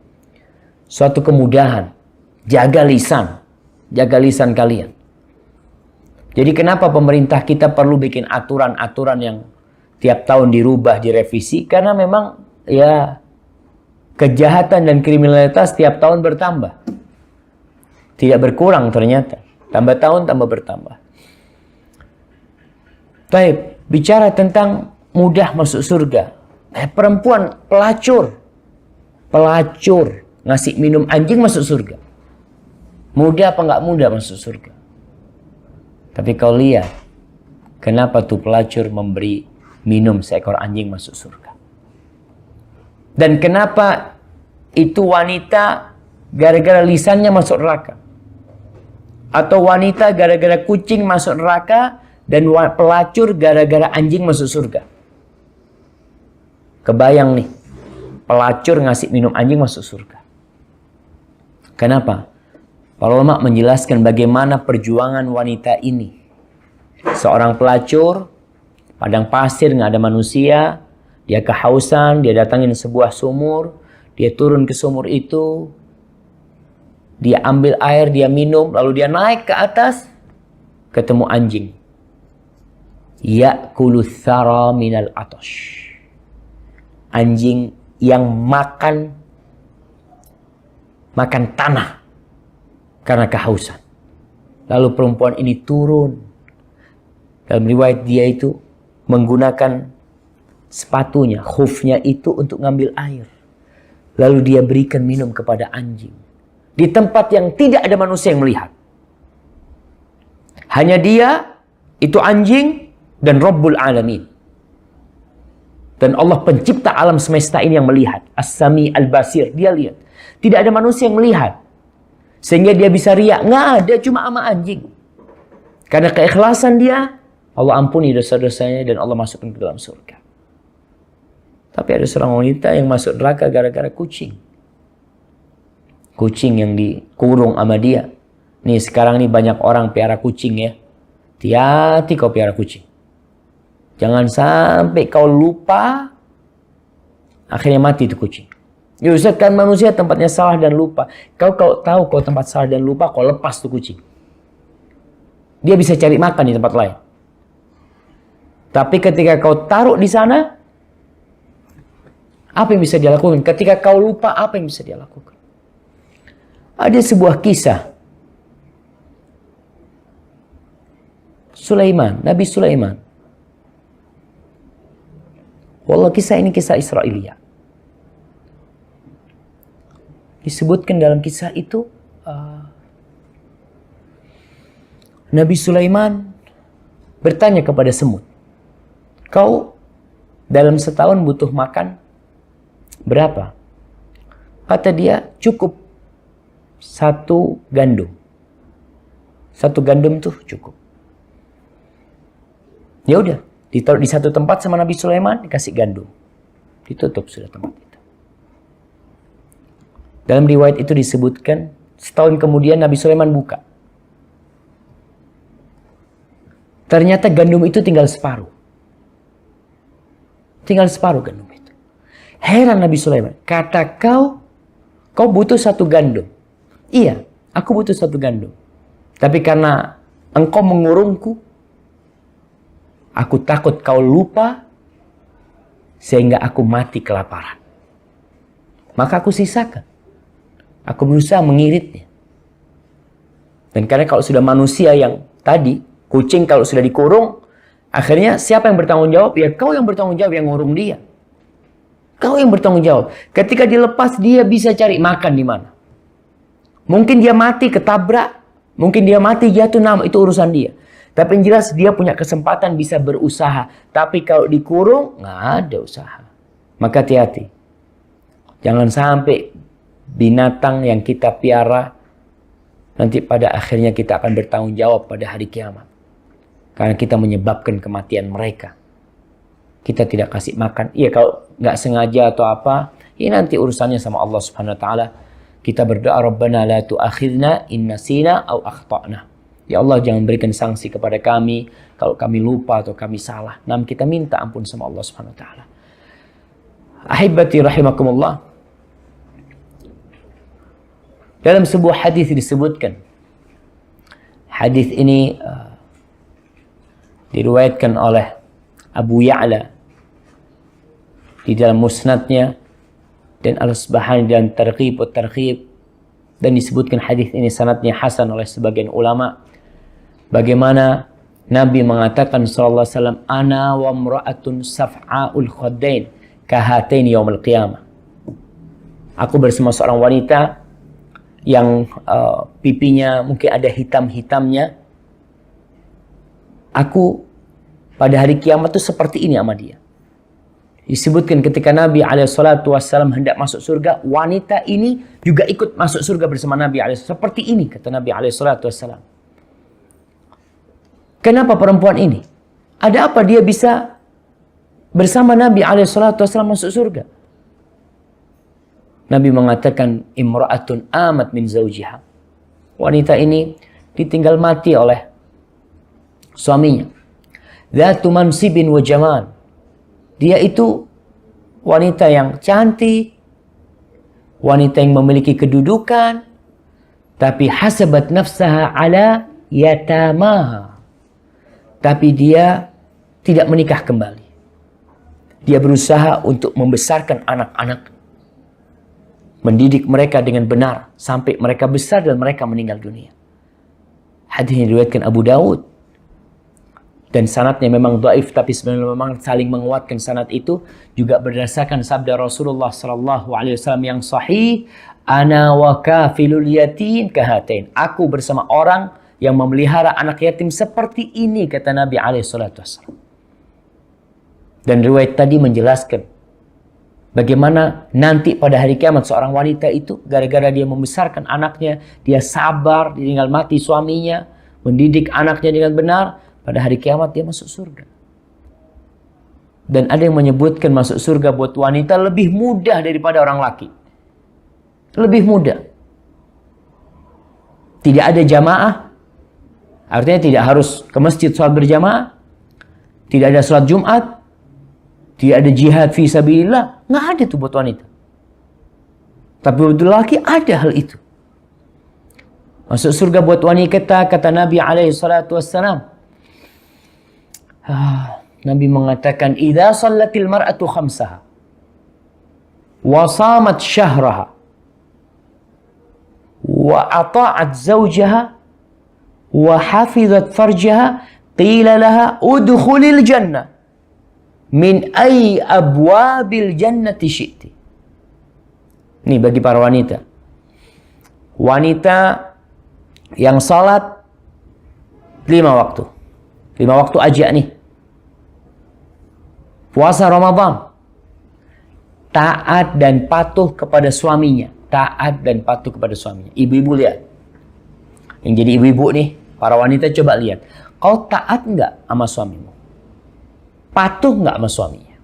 suatu kemudahan. Jaga lisan. Jaga lisan kalian. Jadi kenapa pemerintah kita perlu bikin aturan-aturan yang tiap tahun dirubah, direvisi? Karena memang ya kejahatan dan kriminalitas tiap tahun bertambah. Tidak berkurang ternyata. Tambah tahun, tambah bertambah. Baik, bicara tentang mudah masuk surga. Perempuan pelacur. Pelacur. Ngasih minum anjing masuk surga. Mudah apa nggak mudah masuk surga? Tapi kau lihat. Kenapa tuh pelacur memberi minum seekor anjing masuk surga? Dan kenapa itu wanita gara-gara lisannya masuk neraka? Atau wanita gara-gara kucing masuk neraka dan pelacur gara-gara anjing masuk surga? Kebayang nih, pelacur ngasih minum anjing masuk surga. Kenapa? Para ulama menjelaskan bagaimana perjuangan wanita ini. Seorang pelacur, padang pasir nggak ada manusia, dia kehausan, dia datangin sebuah sumur, dia turun ke sumur itu, dia ambil air, dia minum, lalu dia naik ke atas, ketemu anjing. Ya'kulu thara minal atash. Anjing yang makan tanah karena kehausan. Lalu perempuan ini turun. Dalam riwayat dia itu menggunakan sepatunya, khufnya itu untuk ngambil air. Lalu dia berikan minum kepada anjing. Di tempat yang tidak ada manusia yang melihat. Hanya dia, itu anjing, dan Rabbul Alamin. Dan Allah pencipta alam semesta ini yang melihat. As-Sami Al-Basir, dia lihat. Tidak ada manusia yang melihat. Sehingga dia bisa riak. Nggak ada, cuma sama anjing. Karena keikhlasan dia, Allah ampuni dosa-dosanya dan Allah masukkan ke dalam surga. Tapi ada seorang wanita yang masuk neraka gara-gara kucing. kucing yang dikurung sama dia. Nih sekarang nih banyak orang piara kucing ya. Hati-hati kau piara kucing. Jangan sampai kau lupa, akhirnya mati itu kucing. Ya Ustaz, kan manusia tempatnya salah dan lupa. Kau tahu kau tempat salah dan lupa, kau lepas tuh kucing. Dia bisa cari makan di tempat lain. Tapi ketika kau taruh di sana, apa yang bisa dia lakukan? Ketika kau lupa, apa yang bisa dia lakukan? Ada sebuah kisah. Sulaiman, Nabi Sulaiman. Wallah kisah ini kisah Israiliyah. Disebutkan dalam kisah itu, Nabi Sulaiman bertanya kepada semut, kau dalam setahun butuh makan berapa? Kata dia, cukup 1 gandum. 1 gandum tuh cukup. Ya udah, ditaruh di satu tempat sama Nabi Sulaiman, dikasih gandum. Ditutup sudah tempat itu. Dalam riwayat itu disebutkan, setahun kemudian Nabi Sulaiman buka. Ternyata gandum itu tinggal separuh. Tinggal separuh gandum itu. Heran Nabi Sulaiman. Kata kau butuh 1 gandum. Iya, aku butuh 1 gandum. Tapi karena engkau mengurungku, aku takut kau lupa, sehingga aku mati kelaparan. Maka aku sisakan. Aku berusaha mengiritnya. Dan karena kalau sudah manusia yang tadi, kucing kalau sudah dikurung, akhirnya siapa yang bertanggung jawab? Ya kau yang bertanggung jawab yang ngurung dia. Kau yang bertanggung jawab. Ketika dilepas, dia bisa cari makan di mana. Mungkin dia mati ketabrak, mungkin dia mati jatuh, itu urusan dia. Tapi yang jelas dia punya kesempatan bisa berusaha. Tapi kalau dikurung, nggak ada usaha. Maka hati-hati. Jangan sampai binatang yang kita piara, nanti pada akhirnya kita akan bertanggung jawab pada hari kiamat. Karena kita menyebabkan kematian mereka. Kita tidak kasih makan. Iya, kalau nggak sengaja atau apa, ini nanti urusannya sama Allah Subhanahu Wa Taala. Kita berdoa, Rabbana la tu'akhidna in nasina au akhtana. Ya Allah, jangan berikan sanksi kepada kami kalau kami lupa atau kami salah. Kita minta ampun sama Allah Subhanahu Wa Taala. Ahibati rahimakumullah. Dalam sebuah hadis disebutkan, hadis ini diriwayatkan oleh Abu Ya'la di dalam musnadnya dan Al-Asbahani dalam Targhib wa Tarhib, dan disebutkan hadis ini sanadnya hasan oleh sebagian ulama. Bagaimana Nabi mengatakan sallallahu alaihi wasallam, ana wa imra'atun saf'aul khaddain kahatain yaumil qiyamah. Aku bersama seorang wanita yang pipinya mungkin ada hitam-hitamnya. Aku pada hari kiamat itu seperti ini sama dia. Disebutkan ketika Nabi SAW hendak masuk surga, wanita ini juga ikut masuk surga bersama Nabi SAW. Seperti ini kata Nabi SAW. Kenapa perempuan ini? Ada apa dia bisa bersama Nabi SAW masuk surga? Nabi mengatakan, imra'atun amat min zawjiha. Wanita ini ditinggal mati oleh suaminya. Dzatu mansibin wa jamal. Dia itu wanita yang cantik, wanita yang memiliki kedudukan, tapi hasabat nafsaha ala yatamaha. Tapi dia tidak menikah kembali. Dia berusaha untuk membesarkan anak-anak, mendidik mereka dengan benar sampai mereka besar dan mereka meninggal dunia. Hadis ini diriwayatkan Abu Dawud. Dan sanadnya memang dhaif, tapi sebenarnya memang saling menguatkan sanad itu juga berdasarkan sabda Rasulullah SAW yang sahih, ana wa kafilul yatim kahatain. Aku bersama orang yang memelihara anak yatim seperti ini, kata Nabi SAW. Dan riwayat tadi menjelaskan bagaimana nanti pada hari kiamat seorang wanita itu gara-gara dia membesarkan anaknya, dia sabar, ditinggal mati suaminya, mendidik anaknya dengan benar. Pada hari kiamat dia masuk surga. Dan ada yang menyebutkan masuk surga buat wanita lebih mudah daripada orang laki. Lebih mudah. Tidak ada jamaah, artinya tidak harus ke masjid sholat berjamaah, tidak ada sholat Jumat, tidak ada jihad fi sabilillah, nggak ada tuh buat wanita. Tapi buat laki ada hal itu. Masuk surga buat wanita, kata Nabi alaihi salatu wassalam. Nabi mengatakan, "Idza shallatil mar'atu khamsaha wa shamat syahraha wa ata'at zawjaha wa hafizat farjaha qila laha udkhulil jannah min ay abwabil jannati syi'ti." Ini bagi para wanita. Wanita yang salat 5 waktu. 5 waktu aja nih. Puasa Ramadan. Taat dan patuh kepada suaminya. Taat dan patuh kepada suaminya. Ibu-ibu lihat. Yang jadi ibu-ibu nih, para wanita coba lihat. Kau taat enggak sama suamimu? Patuh enggak sama suaminya?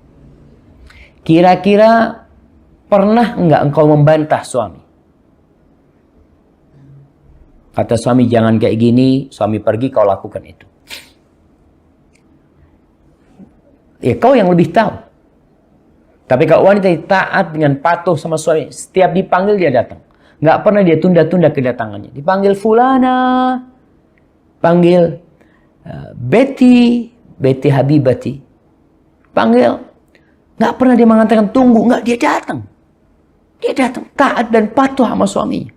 Kira-kira pernah enggak engkau membantah suami? Kata suami, jangan kayak gini. Suami pergi, kau lakukan itu. Ya kau yang lebih tahu. Tapi kalau wanita taat dengan patuh sama suami, setiap dipanggil dia datang. Nggak pernah dia tunda-tunda kedatangannya. Dipanggil fulana, panggil Betty Habibati. Panggil, nggak pernah dia mengatakan tunggu, nggak, dia datang. Dia datang, taat dan patuh sama suaminya.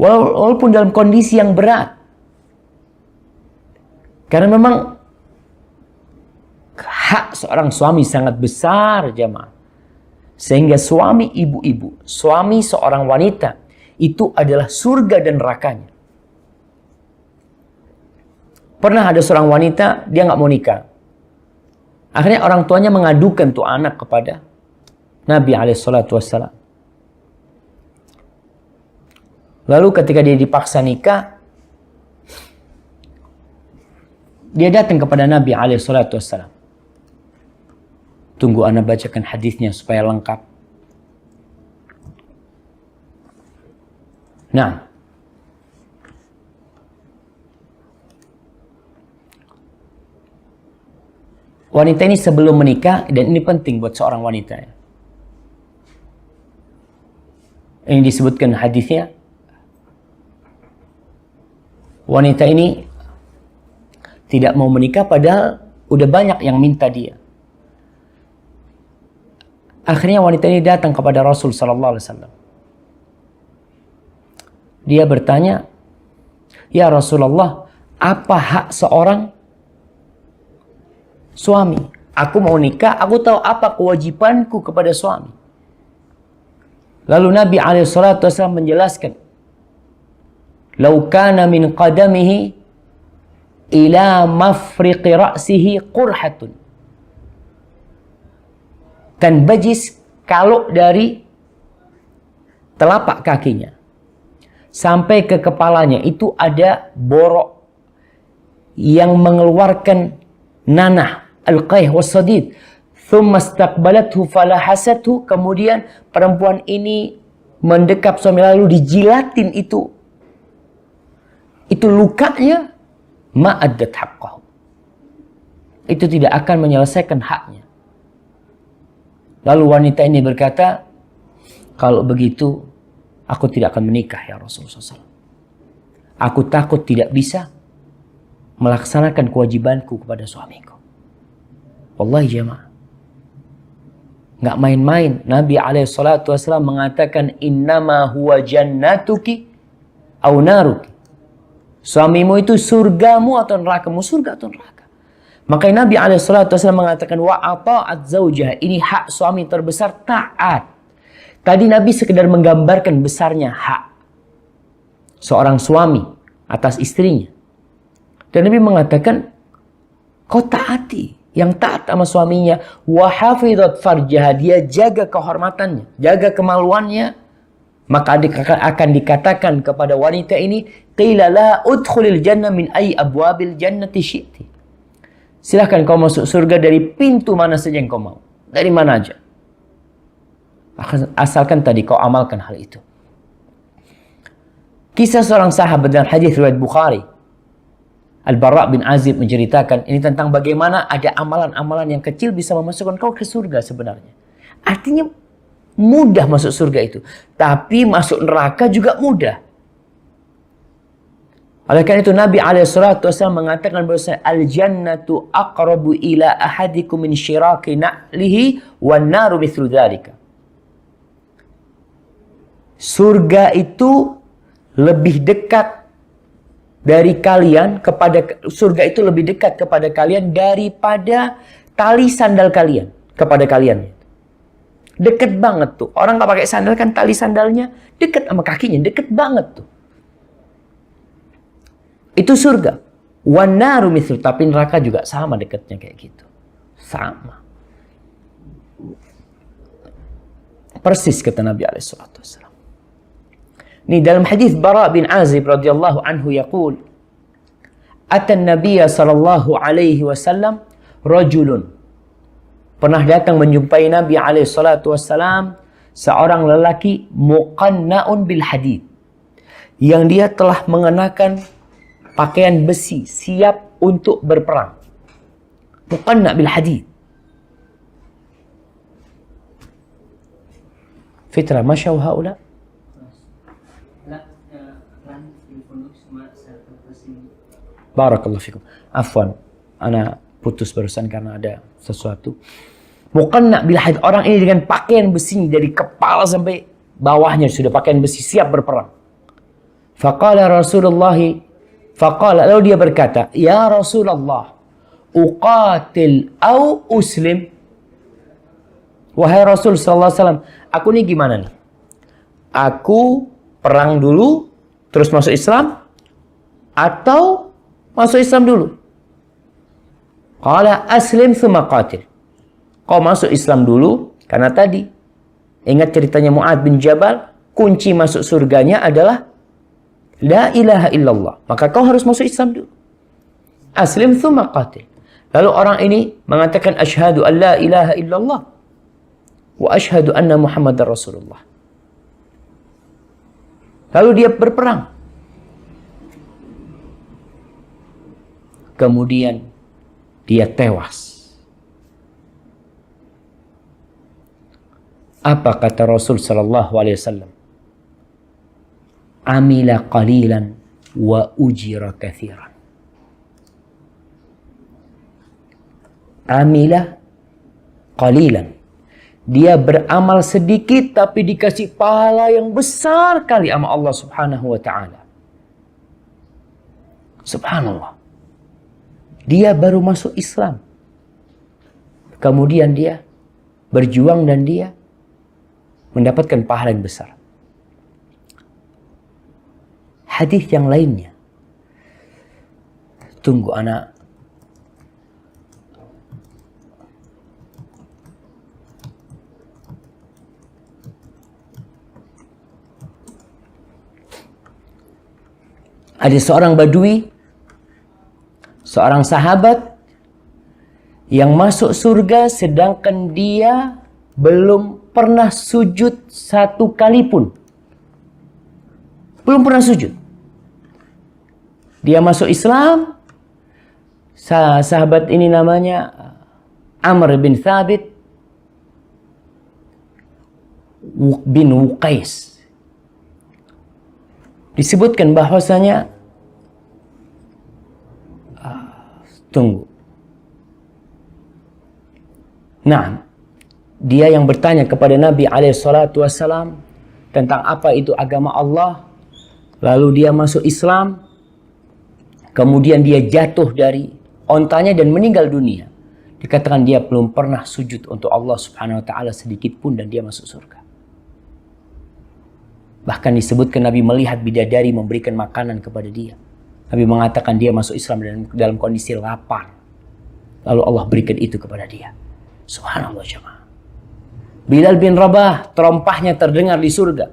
Walaupun dalam kondisi yang berat. Karena memang hak seorang suami sangat besar, jemaah. Sehingga suami ibu-ibu, suami seorang wanita, itu adalah surga dan nerakanya. Pernah ada seorang wanita, dia nggak mau nikah. Akhirnya orang tuanya mengadukan tuh anak kepada Nabi SAW. Lalu ketika dia dipaksa nikah, dia datang kepada Nabi SAW. Tunggu ana bacakan hadisnya supaya lengkap. Nah, wanita ini sebelum menikah, dan ini penting buat seorang wanita. Ini disebutkan hadisnya. Wanita ini tidak mau menikah padahal udah banyak yang minta dia. Akhirnya wanita ini datang kepada Rasul sallallahu alaihi wasallam. Dia bertanya, "Ya Rasulullah, apa hak seorang suami? Aku mau nikah, aku tahu apa kewajibanku kepada suami." Lalu Nabi alaihi salatu wasallam menjelaskan, "Lau kana min qadamihi ila mafriqi ra'sihi qurhatun." Dan bajis kalau dari telapak kakinya sampai ke kepalanya itu ada borok yang mengeluarkan nanah, al-qayh was-sadid. Thumma istaqbalathu falahasathu, kemudian perempuan ini mendekap suami lalu dijilatin itu lukanya, ma'addat haqqahu. Itu tidak akan menyelesaikan haknya. Lalu wanita ini berkata, "Kalau begitu, aku tidak akan menikah ya Rasulullah SAW. Aku takut tidak bisa melaksanakan kewajibanku kepada suamiku." Wallahi jemaah, nggak main-main. Nabi SAW mengatakan, "Innama huwa jannatuki au naruki." Suamimu itu surgamu atau nerakamu, surga atau neraka. Makanya Nabi SAW mengatakan, "Wa ata'at zaujah." Ini hak suami terbesar, taat. Tadi Nabi sekedar menggambarkan besarnya hak seorang suami atas istrinya. Dan Nabi mengatakan, kau taati. Yang taat sama suaminya. Wa hafizat farjaha. Dia jaga kehormatannya, jaga kemaluannya. Maka akan dikatakan kepada wanita ini, "Qila la udkhulil jannah min ay abwabil jannati syi'ti." Silahkan kau masuk surga dari pintu mana saja yang kau mau. Dari mana aja. Asalkan tadi kau amalkan hal itu. Kisah seorang sahabat dalam hadis riwayat Bukhari. Al-Bara' bin Azib menceritakan ini tentang bagaimana ada amalan-amalan yang kecil bisa memasukkan kau ke surga sebenarnya. Artinya mudah masuk surga itu. Tapi masuk neraka juga mudah. Oleh karena itu Nabi SAW mengatakan bahwa al-jannatu aqrabu ila ahadikum min syiraki na'lihi wan naru mithlu dzalika. Surga itu lebih dekat dari kalian surga itu lebih dekat kepada kalian daripada tali sandal kalian kepada kalian. Deket banget tuh. Orang nggak pakai sandal kan tali sandalnya deket sama kakinya, deket banget tuh. Itu surga. Wan naru mithlu, tapi neraka juga sama dekatnya kayak gitu. Sama. Persis kata Nabi SAW. Ini dalam hadis Bara' bin Azib radhiyallahu anhu yaqul, "Ata an-nabiy sallallahu alaihi wasallam rajulun." Pernah datang menjumpai Nabi alaihi salatu wasallam seorang lelaki muqanna'un bil hadid, yang dia telah mengenakan pakaian besi siap untuk berperang. Muqanna' bil hadid. Fitra, masya haula. Barakallahu fikum. Afwan, ana putus barusan karena ada sesuatu. Muqanna' bil hadid, orang ini dengan pakaian besi dari kepala sampai bawahnya sudah pakaian besi siap berperang. Faqala lalu dia berkata, "Ya Rasulullah, uqatil au uslim?" Wahai Rasul sallallahu alaihi wasallam, aku ini gimana nih? Aku perang dulu terus masuk Islam atau masuk Islam dulu? Qala aslim tsumma qatil. Kau masuk Islam dulu karena tadi ingat ceritanya Mu'adz bin Jabal, kunci masuk surganya adalah la ilaha illallah. Maka kau harus masuk Islam dulu. Aslim tsumma qatil. Lalu orang ini mengatakan asyhadu an la ilaha illallah wa asyhadu anna Muhammadar Rasulullah. Lalu dia berperang. Kemudian dia tewas. Apa kata Rasul sallallahu alaihi wasallam? Amila qalilan wa ujira katsiran. Amila qalilan. Dia beramal sedikit tapi dikasih pahala yang besar kali sama Allah Subhanahu wa taala. Subhanallah. Dia baru masuk Islam. Kemudian dia berjuang dan dia mendapatkan pahala yang besar. Hadis yang lainnya. Tunggu anak. Ada seorang badui, seorang sahabat yang masuk surga sedangkan dia belum pernah sujud satu kali pun. Belum pernah sujud. Dia masuk Islam. Sahabat ini namanya Amr bin Thabit bin Wuqais. Disebutkan bahwasanya tunggu. Nah, dia yang bertanya kepada Nabi SAW tentang apa itu agama Allah. Lalu dia masuk Islam. Kemudian dia jatuh dari ontanya dan meninggal dunia. Dikatakan dia belum pernah sujud untuk Allah Subhanahu wa taala sedikit pun dan dia masuk surga. Bahkan disebutkan Nabi melihat bidadari memberikan makanan kepada dia. Nabi mengatakan dia masuk Islam dalam kondisi lapar. Lalu Allah berikan itu kepada dia. Subhanallah jemaah. Bilal bin Rabah, terompahnya terdengar di surga.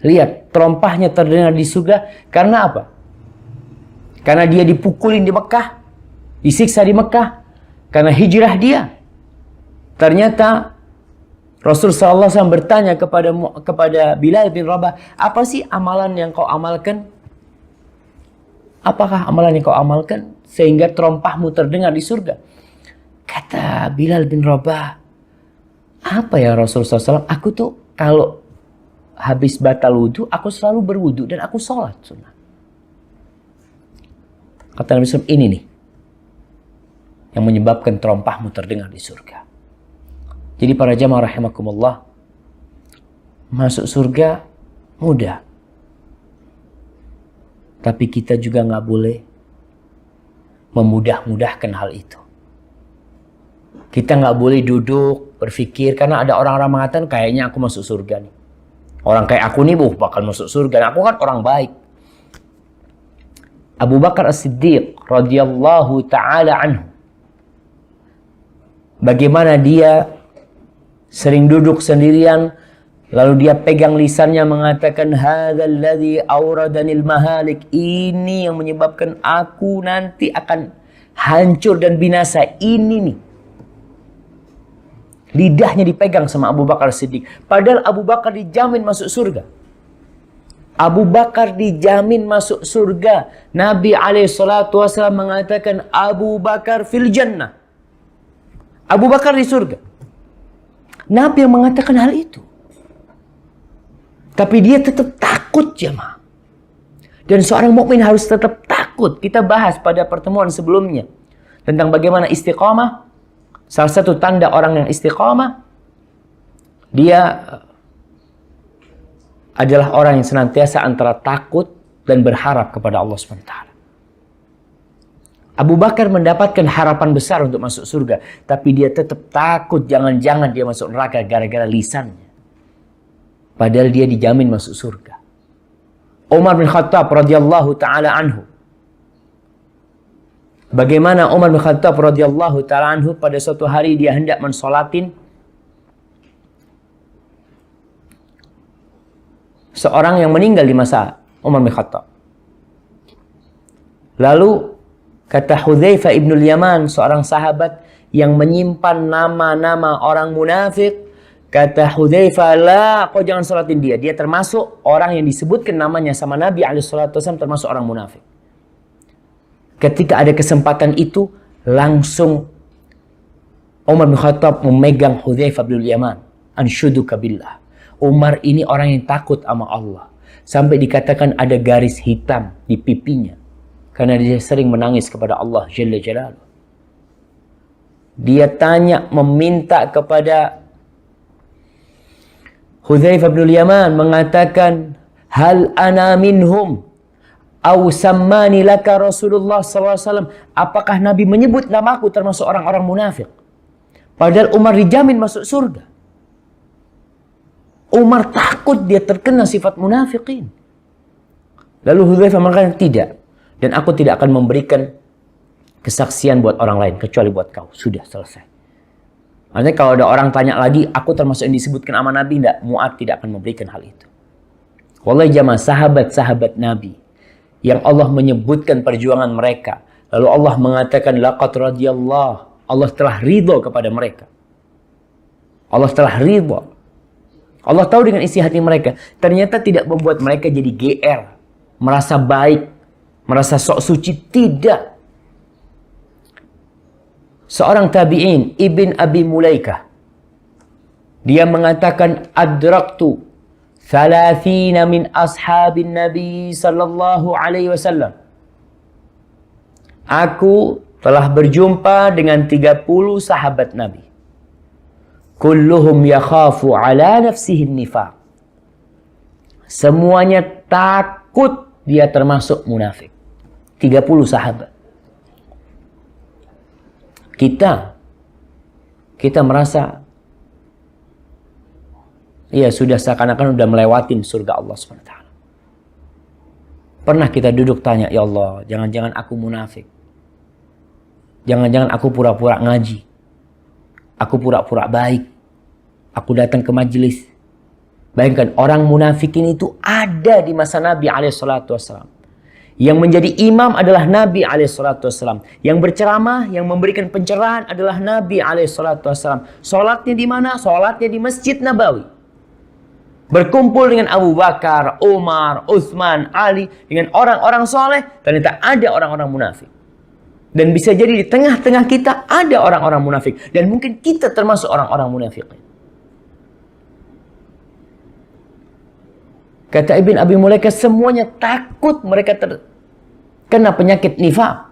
Lihat, terompahnya terdengar di surga karena apa? Karena dia dipukulin di Mekah, disiksa di Mekah, karena hijrah dia. Ternyata Rasul sallallahu alaihi wasallam bertanya kepada Bilal bin Rabah, apa sih amalan yang kau amalkan? Apakah amalan yang kau amalkan sehingga terompahmu terdengar di surga? Kata Bilal bin Rabah, apa ya Rasulullah SAW? Aku tuh kalau habis batal wudhu, aku selalu berwudhu dan aku sholat sunnah. Kata Nabi SAW, ini nih yang menyebabkan terompahmu terdengar di surga. Jadi para jamaah rahimakumullah, masuk surga mudah. Tapi kita juga nggak boleh memudah-mudahkan hal itu. Kita nggak boleh duduk berpikir, karena ada orang-orang mengatakan kayaknya aku masuk surga nih. Orang kayak aku nih bakal masuk surga. Nah, aku kan orang baik. Abu Bakar As-Siddiq radhiyallahu taala anhu, bagaimana dia sering duduk sendirian, lalu dia pegang lisannya mengatakan, hadzal ladzi awradanil mahalik, ini yang menyebabkan aku nanti akan hancur dan binasa, ini nih. Lidahnya dipegang sama Abu Bakar Siddiq. Padahal Abu Bakar dijamin masuk surga. Abu Bakar dijamin masuk surga. Nabi SAW mengatakan, Abu Bakar fil jannah. Abu Bakar di surga. Nabi yang mengatakan hal itu. Tapi dia tetap takut, jemaah. Dan seorang mukmin harus tetap takut. Kita bahas pada pertemuan sebelumnya tentang bagaimana istiqamah. Salah satu tanda orang yang istiqamah, dia adalah orang yang senantiasa antara takut dan berharap kepada Allah SWT. Abu Bakar mendapatkan harapan besar untuk masuk surga, tapi dia tetap takut jangan-jangan dia masuk neraka gara-gara lisannya. Padahal dia dijamin masuk surga. Umar bin Khattab radhiyallahu taala anhu. Bagaimana Umar bin Khattab radhiyallahu taala anhu pada suatu hari dia hendak mensolatin seorang yang meninggal di masa Umar bin Khattab. Lalu kata Hudzaifah ibnul Yaman, seorang sahabat yang menyimpan nama-nama orang munafik, kata Hudzaifah, la, kau jangan salatin dia. Dia termasuk orang yang disebutkan namanya sama Nabi SAW, termasuk orang munafik. Ketika ada kesempatan itu, langsung Umar bin Khattab memegang Hudzaifah bin Yaman. Anshuduka billah. Umar ini orang yang takut sama Allah. Sampai dikatakan ada garis hitam di pipinya. Karena dia sering menangis kepada Allah Jalla Jalaluh. Dia tanya, meminta kepada Hudzaifah bin Yaman, mengatakan, hal ana minhum? Au sammani laka Rasulullah SAW. Apakah Nabi menyebut namaku termasuk orang-orang munafik? Padahal Umar dijamin masuk surga. Umar takut dia terkena sifat munafikin. Lalu Hudzaifah mengatakan, tidak. Dan aku tidak akan memberikan kesaksian buat orang lain kecuali buat kau. Sudah selesai. Maksudnya kalau ada orang tanya lagi, aku termasuk yang disebutkan sama Nabi, tidak. Mu'ad tidak akan memberikan hal itu. Wallahi jamaah, sahabat-sahabat Nabi yang Allah menyebutkan perjuangan mereka. Lalu Allah mengatakan, laqad radiyallahu. Allah telah ridho kepada mereka. Allah telah ridho. Allah tahu dengan isi hati mereka. Ternyata tidak membuat mereka jadi GR. Merasa baik. Merasa sok suci. Tidak. Seorang tabi'in, Ibn Abi Mulaikah. Dia mengatakan, adraktu 30 min ashabin Nabi sallallahu alaihi wasallam. Aku telah berjumpa dengan 30 sahabat Nabi. Kulluhum yakhafu ala nafsihi nifaq. Semuanya takut dia termasuk munafik. 30 sahabat. Kita merasa iya, sudah seakan-akan sudah melewatin surga Allah SWT. Pernah kita duduk tanya, ya Allah, jangan-jangan aku munafik. Jangan-jangan aku pura-pura ngaji. Aku pura-pura baik. Aku datang ke majelis. Bayangkan, orang munafikin itu ada di masa Nabi SAW. Yang menjadi imam adalah Nabi alaihissalam. Yang berceramah, yang memberikan pencerahan adalah Nabi alaihissalam. Sholatnya di mana? Sholatnya di Masjid Nabawi. Berkumpul dengan Abu Bakar, Umar, Utsman, Ali, dengan orang-orang soleh. Ternyata ada orang-orang munafik. Dan bisa jadi di tengah-tengah kita ada orang-orang munafik. Dan mungkin kita termasuk orang-orang munafik. Kata Ibn Abi Mulaika, semuanya takut mereka terkena penyakit nifaq.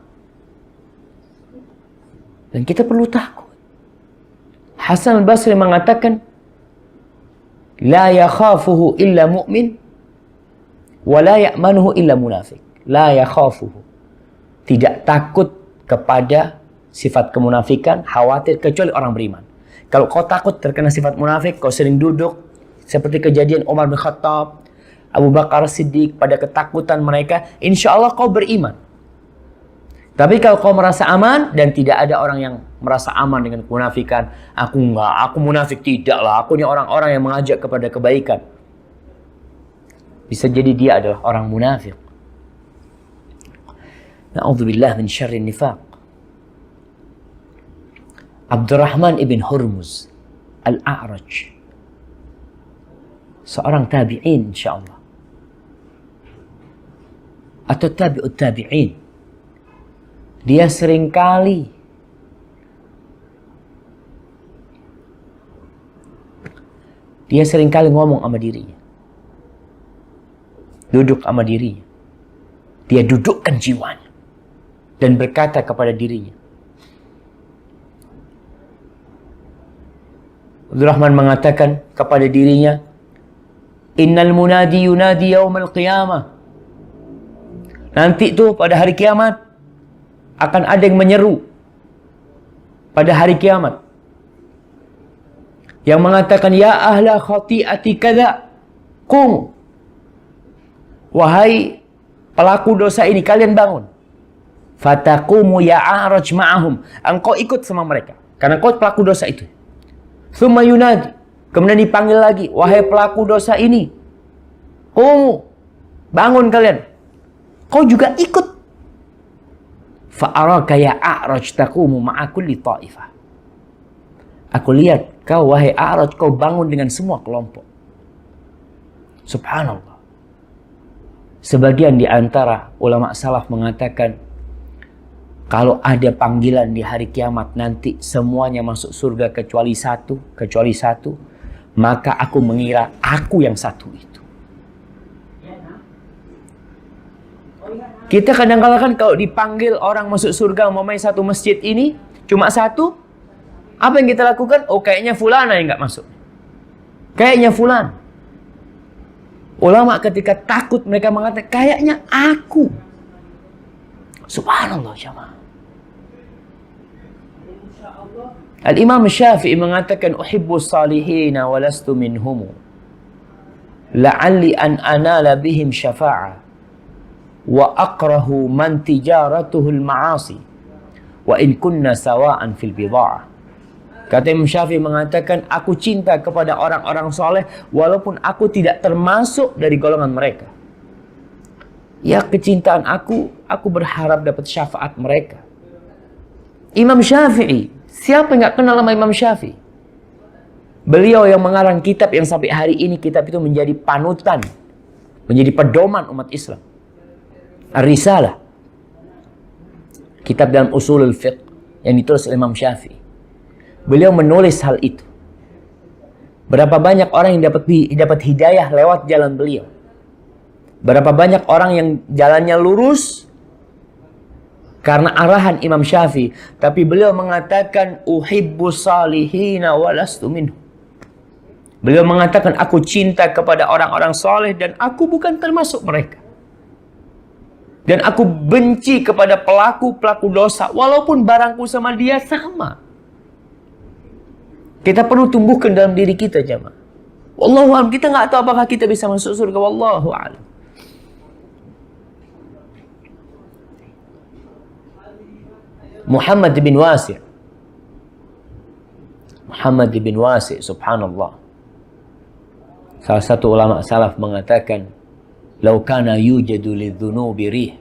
Dan kita perlu takut. Hasan al-Basri mengatakan, la yakhafuhu illa mu'min, wa la ya'manuhu illa munafik. La yakhafuhu. Tidak takut kepada sifat kemunafikan, khawatir, kecuali orang beriman. Kalau kau takut terkena sifat munafik, kau sering duduk, seperti kejadian Umar bin Khattab, Abu Bakar Siddiq, pada ketakutan mereka, insya Allah kau beriman. Tapi kalau kau merasa aman, dan tidak ada orang yang merasa aman dengan kemunafikan, aku enggak, aku munafik, tidaklah, aku ini orang-orang yang mengajak kepada kebaikan. Bisa jadi dia adalah orang munafik. Na'udzubillah min syarri nifaq. Abdurrahman ibn Hurmuz Al-A'raj, seorang tabi'in insyaAllah, atau tabi'ut tabi'in. Dia seringkali ngomong sama dirinya, duduk sama dirinya, dia dudukkan jiwanya dan berkata kepada dirinya. Abdurrahman mengatakan kepada dirinya, innal munadi yunadi yaumal qiyamah. Nanti tuh pada hari kiamat akan ada yang menyeru pada hari kiamat yang mengatakan, ya ahla khati'ati kadza qum. Wahai pelaku dosa ini, kalian bangun. Fataqumu ya a'raj ma'ahum. Engkau ikut sama mereka karena kau pelaku dosa itu. Tsumma yunadi. Kemudian dipanggil lagi, wahai pelaku dosa ini, qumu, bangun kalian. Kau juga ikut. Fa'araka ya a'raj taqumu ma'a kulli ta'ifah. Aku lihat kau wahai a'raj, kau bangun dengan semua kelompok. Subhanallah. Sebagian di antara ulama salaf mengatakan, kalau ada panggilan di hari kiamat nanti semuanya masuk surga kecuali satu, maka aku mengira aku yang satu itu. Kita kadang-kadang kan kalau dipanggil orang masuk surga, umpamanya satu masjid ini cuma satu, apa yang kita lakukan? Oh, kayaknya fulana yang nggak masuk. Kayaknya fulan. Ulama ketika takut mereka mengatakan, kayaknya aku. Subhanallah jamaah. Al-Imam Syafi'i mengatakan, uhibbus salihina walastu minhumu. La'alli an anala bihim syafa'ah. Wa akrahu man tijaratuhul ma'asi. Wa in kunna sawa'an fil bida'ah. Kata Imam Syafi'i mengatakan, aku cinta kepada orang-orang soleh walaupun aku tidak termasuk dari golongan mereka. Ya, kecintaan aku berharap dapat syafaat mereka. Imam Syafi'i, siapa yang gak kenal sama Imam Syafi'i? Beliau yang mengarang kitab yang sampai hari ini kitab itu menjadi panutan, menjadi pedoman umat Islam. Ar-Risalah, kitab dalam usulul fiqh yang ditulis oleh Imam Syafi'i. Beliau menulis hal itu. Berapa banyak orang yang dapat hidayah lewat jalan beliau. Berapa banyak orang yang jalannya lurus karena arahan Imam Syafi'i. Tapi beliau mengatakan, uhibbus salihina walastu minhum. Beliau mengatakan, aku cinta kepada orang-orang soleh dan aku bukan termasuk mereka. Dan aku benci kepada pelaku-pelaku dosa, walaupun barangku sama dia sama. Kita perlu tumbuhkan dalam diri kita, jemaah. Wallahu a'lam, kita nggak tahu apakah kita bisa masuk surga. Wallahu a'lam. Muhammad bin Wasi'. Muhammad bin Wasi', subhanallah. Salah satu ulama salaf mengatakan, "Lau kana yujadu lidzunubi rih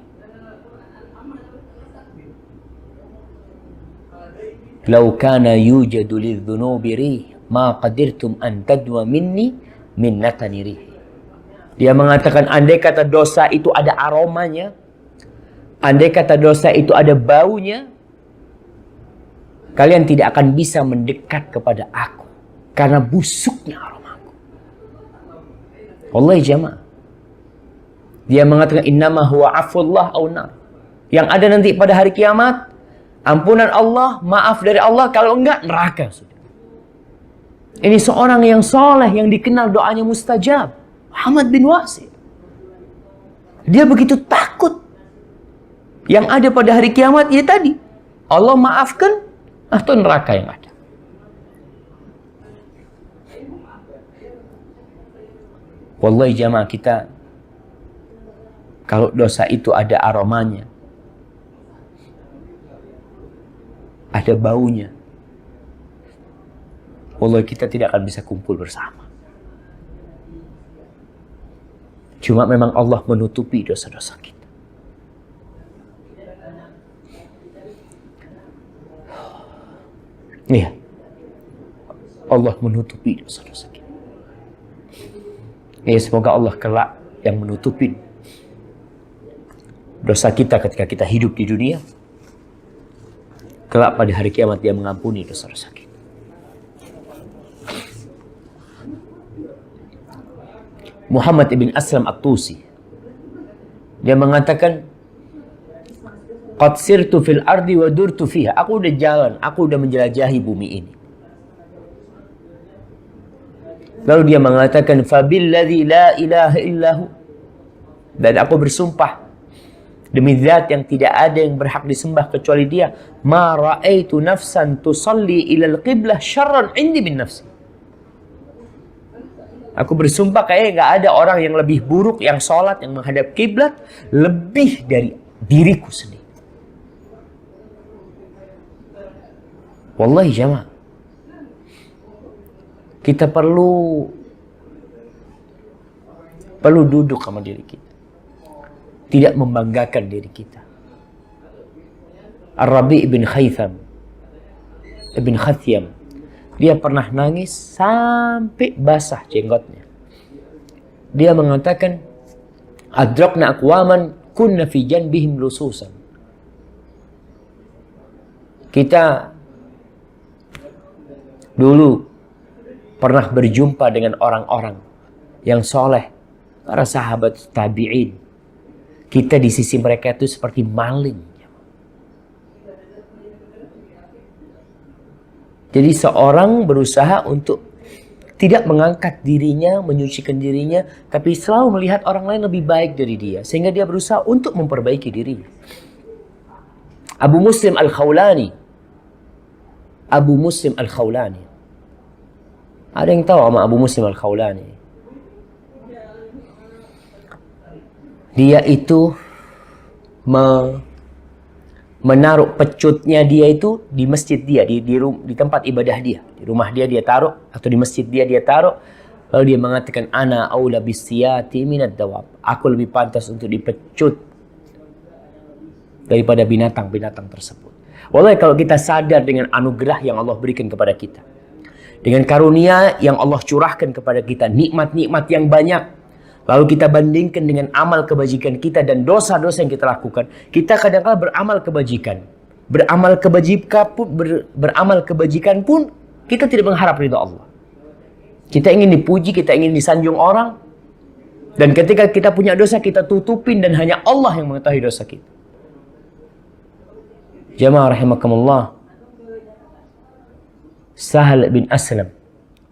Lau kana yujadu lidzunubi rih, ma qadirtum an tadwa minni minnatani rih. Dia mengatakan andai kata dosa itu ada aromanya, andai kata dosa itu ada baunya, kalian tidak akan bisa mendekat kepada aku karena busuknya aromaku. Wallahi jamaah. Dia mengatakan innama huwa afullah au nar. Yang ada nanti pada hari kiamat, ampunan Allah, maaf dari Allah, kalau enggak neraka. Ini seorang yang soleh, yang dikenal doanya mustajab, Muhammad bin Wasi. Dia begitu takut. Yang ada pada hari kiamat ya tadi, Allah maafkan atau neraka yang ada. Wallahi jamaah, kita kalau dosa itu ada aromanya, ada baunya, wallahi kita tidak akan bisa kumpul bersama. Cuma memang Allah menutupi dosa-dosa kita. Iya, Allah menutupi dosa-dosa kita. Ya, semoga Allah kelak yang menutupi dosa kita ketika kita hidup di dunia. Kelak pada hari kiamat dia mengampuni dosa-dosa kita. Muhammad ibn Aslam At-Tusi, dia mengatakan, qad sirtu fil ardi wa durtu fiha. Aku udah jalan, aku udah menjelajahi bumi ini. Lalu dia mengatakan, fabilladzi la ilaha illahu. Dan aku bersumpah demi zat yang tidak ada yang berhak disembah kecuali dia, ma ra'aitu nafsan tusalli ilal qiblah syarran indi bin nafsi. Aku bersumpah kayaknya nggak ada orang yang lebih buruk yang sholat, yang menghadap kiblat lebih dari diriku sendiri. Wallahi jamaah, kita perlu duduk sama diri kita. Tidak membanggakan diri kita. Ar-Rabi' ibn Khathyam, dia pernah nangis sampai basah jenggotnya. Dia mengatakan, adrakna aqwaman kunna fi janbihim lususan. Kita dulu pernah berjumpa dengan orang-orang yang soleh, para sahabat tabi'in. Kita di sisi mereka itu seperti maling. Jadi seorang berusaha untuk tidak mengangkat dirinya, menyucikan dirinya, tapi selalu melihat orang lain lebih baik dari dia, sehingga dia berusaha untuk memperbaiki dirinya. Abu Muslim Al-Khawlani. Ada yang tahu sama Abu Muslim Al-Khawlani? Dia itu menaruh pecutnya dia itu di masjid dia, di tempat ibadah dia, di rumah dia taruh, atau di masjid dia taruh. Lalu dia mengatakan, ana aula bisiyati minad dawab. Aku lebih pantas untuk dipecut daripada binatang-binatang tersebut. Wallahi kalau kita sadar dengan anugerah yang Allah berikan kepada kita, dengan karunia yang Allah curahkan kepada kita, nikmat-nikmat yang banyak, lalu kita bandingkan dengan amal kebajikan kita dan dosa-dosa yang kita lakukan, kita kadang-kadang beramal kebajikan. Beramal kebajikan pun kita tidak mengharap ridha Allah. Kita ingin dipuji, kita ingin disanjung orang. Dan ketika kita punya dosa, kita tutupin dan hanya Allah yang mengetahui dosa kita. Jamaah rahimakumullah. Sahal bin Aslam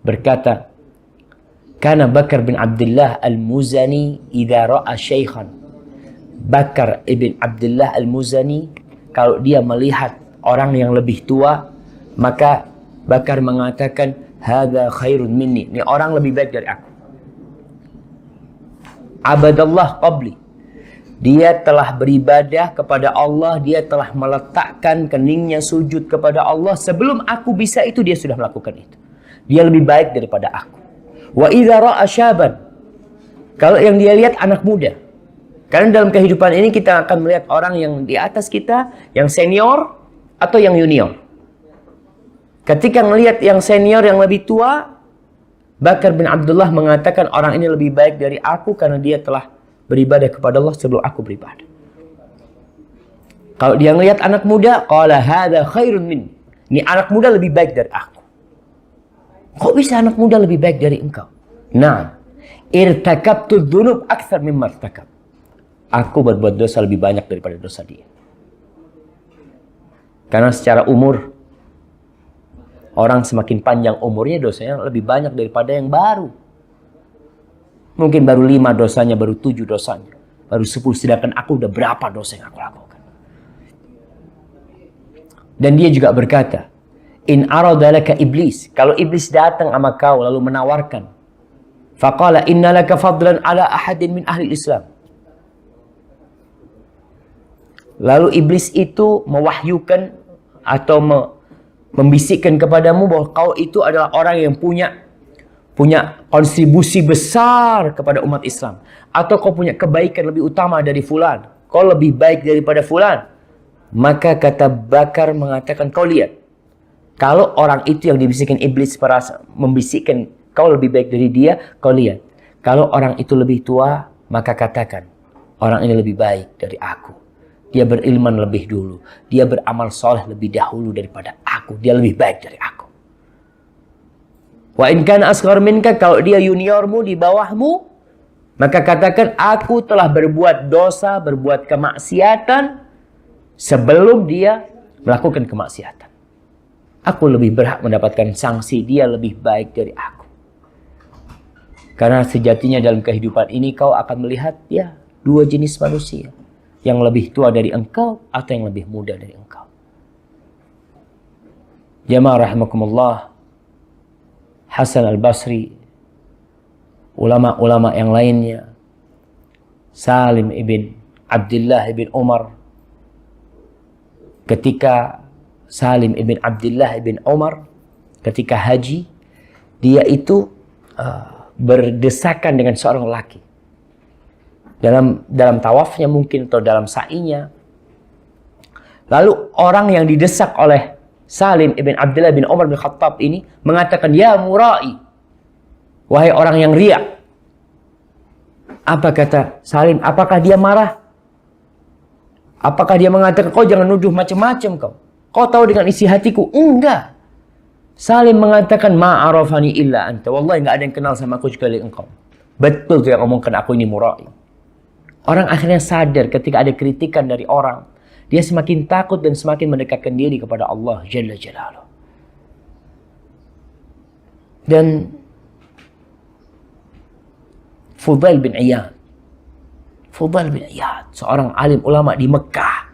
berkata, Kana Bakar bin Abdullah Al-Muzani idza ra'a syaikhan. Bakar ibn Abdullah Al-Muzani, kalau dia melihat orang yang lebih tua, maka Bakar mengatakan, hadza khairun minni. Ini orang lebih baik dari aku. Abadallah qabli. Dia telah beribadah kepada Allah, dia telah meletakkan keningnya sujud kepada Allah. Sebelum aku bisa itu, dia sudah melakukan itu. Dia lebih baik daripada aku. Wa idza ra'a syaban. Kalau yang dia lihat anak muda. Karena dalam kehidupan ini kita akan melihat orang yang di atas kita, yang senior atau yang junior. Ketika melihat yang senior yang lebih tua, Bakar bin Abdullah mengatakan orang ini lebih baik dari aku karena dia telah beribadah kepada Allah sebelum aku beribadah. Kalau dia melihat anak muda, qala hadza khairun min. Ini anak muda lebih baik dari aku. Kok bisa anak muda lebih baik dari engkau? Nah, irtakabtu dzunub aktsar mimma irtakab. Aku berbuat dosa lebih banyak daripada dosa dia. Karena secara umur, orang semakin panjang umurnya dosanya lebih banyak daripada yang baru. Mungkin baru 5 dosanya, baru 7 dosanya. Baru 10, sedangkan aku udah berapa dosa yang aku lakukan. Dan dia juga berkata, in aradalaka iblis. Kalau iblis datang sama kau lalu menawarkan. Faqala inna laka fadlan ala ahadin min ahli Islam. Lalu iblis itu mewahyukan atau membisikkan kepadamu bahwa kau itu adalah orang yang punya kontribusi besar kepada umat Islam. Atau kau punya kebaikan lebih utama dari fulan. Kau lebih baik daripada fulan. Maka kata Bakar mengatakan, kau lihat. Kalau orang itu yang dibisikkan iblis membisikkan kau lebih baik dari dia, kau lihat. Kalau orang itu lebih tua, maka katakan, orang ini lebih baik dari aku. Dia berilman lebih dulu. Dia beramal soleh lebih dahulu daripada aku. Dia lebih baik dari aku. Wa in kana asghar minka, kalau dia juniormu di bawahmu, maka katakan aku telah berbuat dosa, berbuat kemaksiatan sebelum dia melakukan kemaksiatan. Aku lebih berhak mendapatkan sanksi, dia lebih baik dari aku. Karena sejatinya dalam kehidupan ini kau akan melihat ya 2 jenis manusia. Yang lebih tua dari engkau atau yang lebih muda dari engkau. Jamaah rahimakumullah, Hasan al-Basri, ulama-ulama yang lainnya, Salim ibn Abdullah ibn Umar. Ketika Salim ibn Abdullah ibn Umar ketika haji, dia itu berdesakan dengan seorang laki. Dalam tawafnya mungkin atau dalam sa'inya. Lalu orang yang didesak oleh Salim ibn Abdullah bin Umar bin Khattab ini mengatakan, ya murai, wahai orang yang riak. Apa kata Salim? Apakah dia marah? Apakah dia mengatakan, kau jangan nuduh macam-macam kau. Kau tahu dengan isi hatiku? Enggak. Salim mengatakan, ma'arafani illa anta. Wallahi enggak ada yang kenal sama aku kecuali engkau. Betul tuh yang ngomongkan aku ini murai. Orang akhirnya sadar ketika ada kritikan dari orang. Dia semakin takut dan semakin mendekatkan diri kepada Allah Jalla Jalaluh. Dan Fudail bin Iyad. Fudail bin Iyad, seorang alim ulama di Mekah.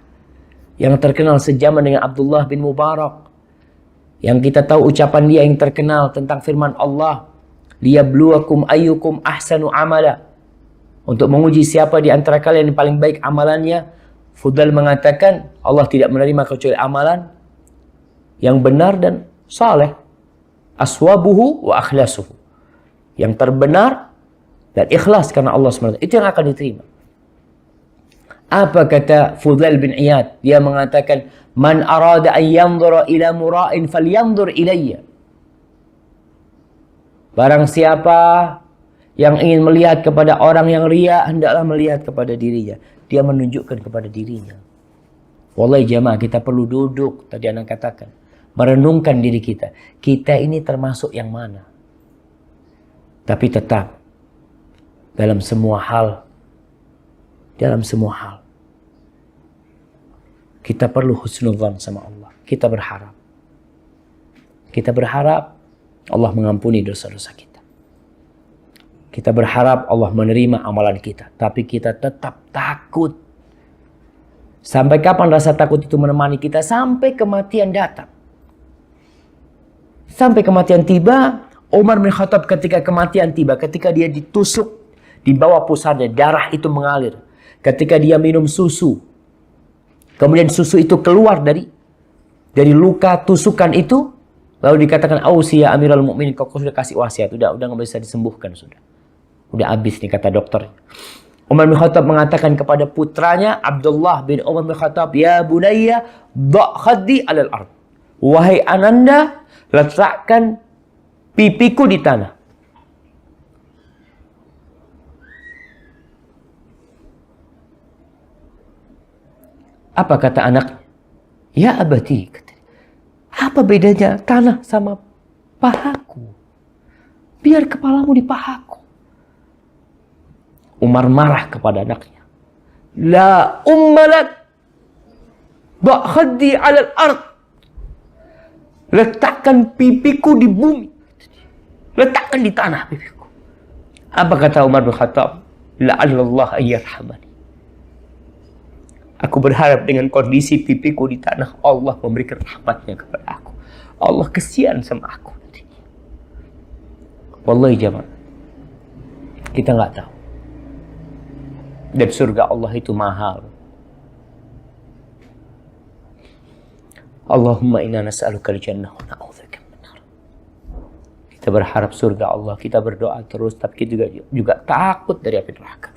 Yang terkenal sejaman dengan Abdullah bin Mubarak. Yang kita tahu ucapan dia yang terkenal tentang firman Allah. Liyabluwakum ayyukum ahsanu amala. Untuk menguji siapa di antara kalian yang paling baik amalannya. Fudail mengatakan Allah tidak menerima kecuali amalan yang benar dan saleh. Aswabuhu wa akhlasuhu. Yang terbenar dan ikhlas karena Allah SWT. Itu yang akan diterima. Apa kata Fudail bin Iyad? Dia mengatakan, man arada an yanzura ila mura'in falyanzur ilayya. Barang siapa yang ingin melihat kepada orang yang ria, hendaklah melihat kepada dirinya. Dia menunjukkan kepada dirinya. Wallahi jamaah, kita perlu duduk, tadi anak katakan, merenungkan diri kita. Kita ini termasuk yang mana? Tapi tetap, dalam semua hal, kita perlu husnudzan sama Allah. Kita berharap Allah mengampuni dosa-dosa kita. Kita berharap Allah menerima amalan kita. Tapi kita tetap takut. Sampai kapan rasa takut itu menemani kita? Sampai kematian datang. Sampai kematian tiba. Umar bin Khattab ketika kematian tiba. Ketika dia ditusuk di bawah pusarnya. Darah itu mengalir. Ketika dia minum susu. Kemudian susu itu keluar dari luka tusukan itu. Lalu dikatakan, Ausi ya Amirul Mukminin, kau sudah kasih wasiat. Udah nggak bisa disembuhkan sudah. Udah habis nih kata dokter. Umar bin Khattab mengatakan kepada putranya Abdullah bin Umar bin Khattab, ya bunayya, da' khaddi alal ard. Wahai ananda, Letakkan pipiku di tanah. Apa kata anak? Ya abati. Apa bedanya tanah sama pahaku? Biar kepalamu di pahaku. Umar marah kepada anaknya. La ummalak. Ba'khaddi alal ard. Letakkan pipiku di bumi. Letakkan di tanah pipiku. Apa kata Umar bin Khattab? La'allallah ayyarhamani. Aku berharap dengan kondisi pipiku di tanah, Allah memberikan rahmatnya kepada aku. Allah kesian sama aku. Wallahi jamaah, kita nggak tahu. Dan surga Allah itu mahal. Allahumma inna nas'aluka al-jannah wa na'udzubika minan nar. Kita berharap surga Allah, kita berdoa terus, tapi kita juga takut dari api neraka.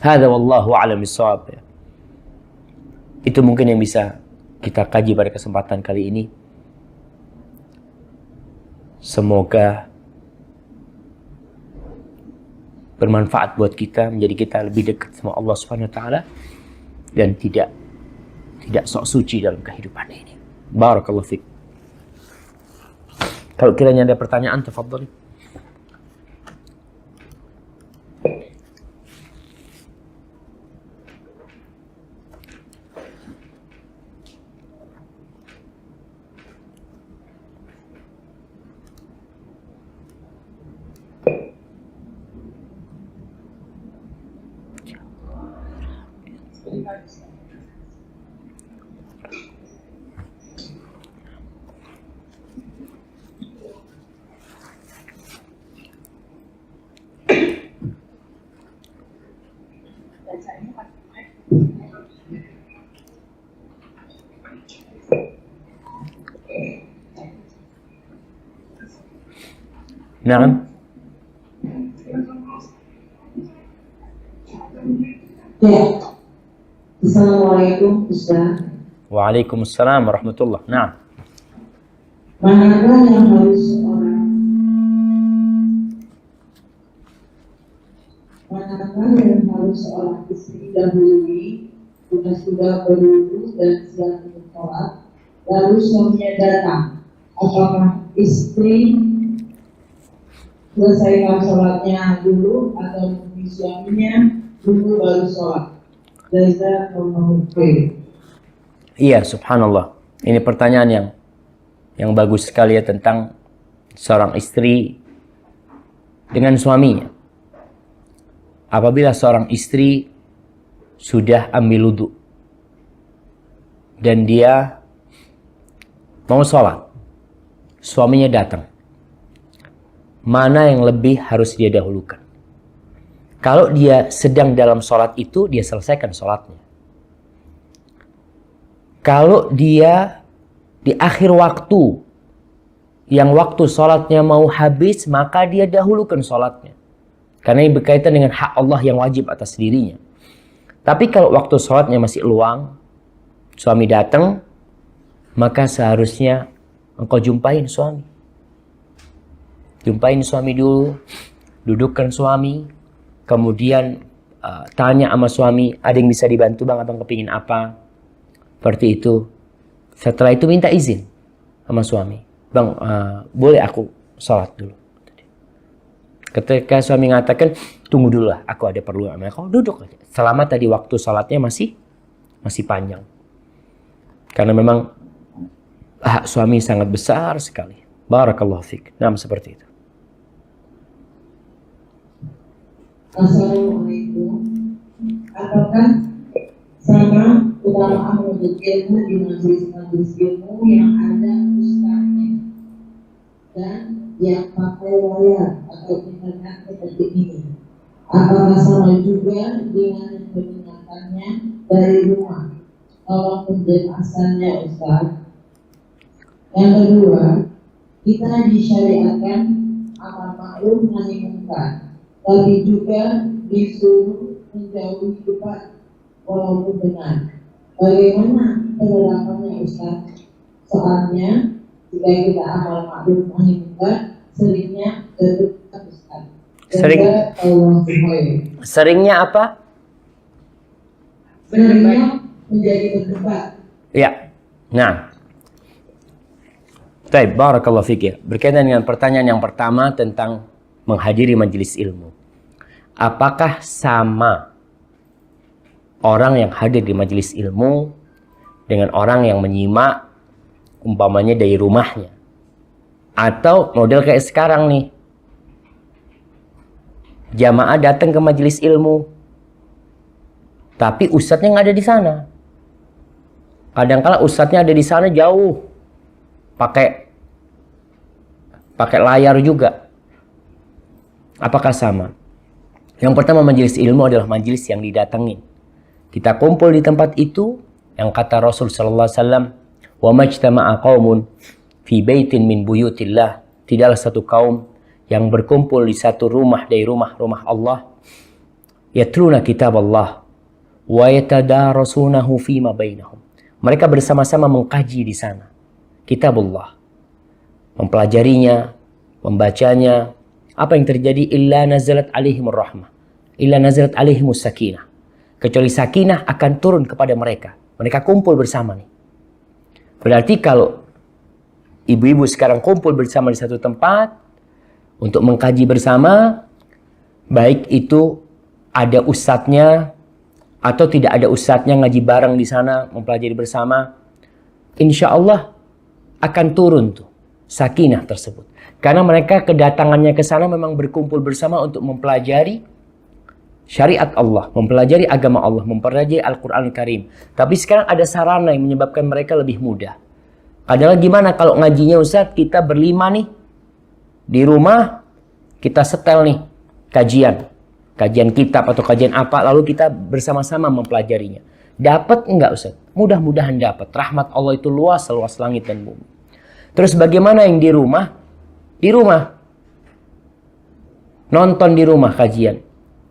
Hadza wallahu a'lam bissawab. Itu mungkin yang bisa kita kaji pada kesempatan kali ini. Semoga bermanfaat buat kita, menjadi kita lebih dekat sama Allah Subhanahu wa taala dan tidak sok suci dalam kehidupan ini. Barakallahu fiik. Kalau kiranya ada pertanyaan, tafadhali. Naam. Ya. Assalamualaikum Ustaz. Waalaikumsalam warahmatullah. Naam. Manakah yang harus seorang istri dahului sudah berwudu dan siap untuk sholat, lalu suaminya datang? Apakah istri selesaikan sholatnya dulu atau menunggu suaminya dulu baru sholat? Jazakallahu khair. Iya, subhanallah. Ini pertanyaan yang bagus sekali ya, tentang seorang istri dengan suaminya. Apabila seorang istri sudah ambil wudu dan dia mau sholat, suaminya datang, mana yang lebih harus dia dahulukan? Kalau dia sedang dalam sholat itu, dia selesaikan sholatnya. Kalau dia di akhir waktu, yang waktu sholatnya mau habis, maka dia dahulukan sholatnya. Karena ini berkaitan dengan hak Allah yang wajib atas dirinya. Tapi kalau waktu sholatnya masih luang, suami datang, maka seharusnya engkau jumpain suami. Jumpain suami dulu, dudukkan suami, kemudian tanya sama suami, ada yang bisa dibantu bang, abang kepingin apa? Seperti itu. Setelah itu minta izin sama suami. Bang, boleh aku sholat dulu? Ketika suami mengatakan, tunggu dulu lah, aku ada perlu sama kau, duduk aja. Selama tadi waktu sholatnya masih panjang. Karena memang hak suami sangat besar sekali. Barakallahu fiik. Nah, seperti itu. Assalamualaikum. Apakah sama utama menuntut ilmu di majelis-majelis ilmu yang ada ustaznya dan yang pakai layar atau internet seperti ini? Apakah sama juga dengan yang mendengarkannya dari rumah? Tolong penjelasannya Ustaz. Yang kedua, kita disyariatkan amar ma'ruf nahi munkar, tapi juga disuruh menjauhi debat walaupun benar. Bagaimana penerapannya Ustaz? Soalnya Jika kita amal ma'ruf nahi munkar, seringnya berdebat Ustaz. Seringnya apa? Seringnya menjadi berdebat. Ya. Nah. Baik, barakallahu fiik ya. Berkaitan dengan pertanyaan yang pertama tentang menghadiri majelis ilmu. Apakah sama orang yang hadir di majelis ilmu dengan orang yang menyimak umpamanya dari rumahnya? Atau model kayak sekarang nih, jamaah datang ke majelis ilmu tapi ustadznya nggak ada di sana. Kadang-kala ustadznya ada di sana jauh, pakai layar juga. Apakah sama? Yang pertama, majelis ilmu adalah majelis yang didatengin. Kita kumpul di tempat itu, yang kata Rasul sallallahu alaihi wasallam, "Wa majtama'a qaumun fi baitin min buyutillah." Tidaklah satu kaum yang berkumpul di satu rumah dari rumah-rumah Allah, yatluna kitab Allah wa yatadarasunahu fima bainahum. Mereka bersama-sama mengkaji di sana kitabullah, mempelajarinya, membacanya. Apa yang terjadi? Illa nazalat alaihimur rahmah, illa nazalat alaihimus sakinah. Kecuali sakinah akan turun kepada mereka. Mereka kumpul bersama nih. Berarti kalau ibu-ibu sekarang kumpul bersama di satu tempat untuk mengkaji bersama, baik itu ada ustadznya atau tidak ada ustadznya, ngaji bareng di sana, mempelajari bersama, insya Allah akan turun tuh sakinah tersebut. Karena mereka kedatangannya ke sana memang berkumpul bersama untuk mempelajari syariat Allah, mempelajari agama Allah, mempelajari Al-Quran Karim. Tapi sekarang ada sarana yang menyebabkan mereka lebih mudah. Adalah gimana kalau ngajinya Ustaz, kita berlima nih di rumah, kita setel nih kajian kitab atau kajian apa, lalu kita bersama-sama mempelajarinya. Dapat enggak Ustaz? Mudah-mudahan dapat. Rahmat Allah itu luas, seluas langit dan bumi. Terus bagaimana yang di rumah? Di rumah nonton di rumah kajian.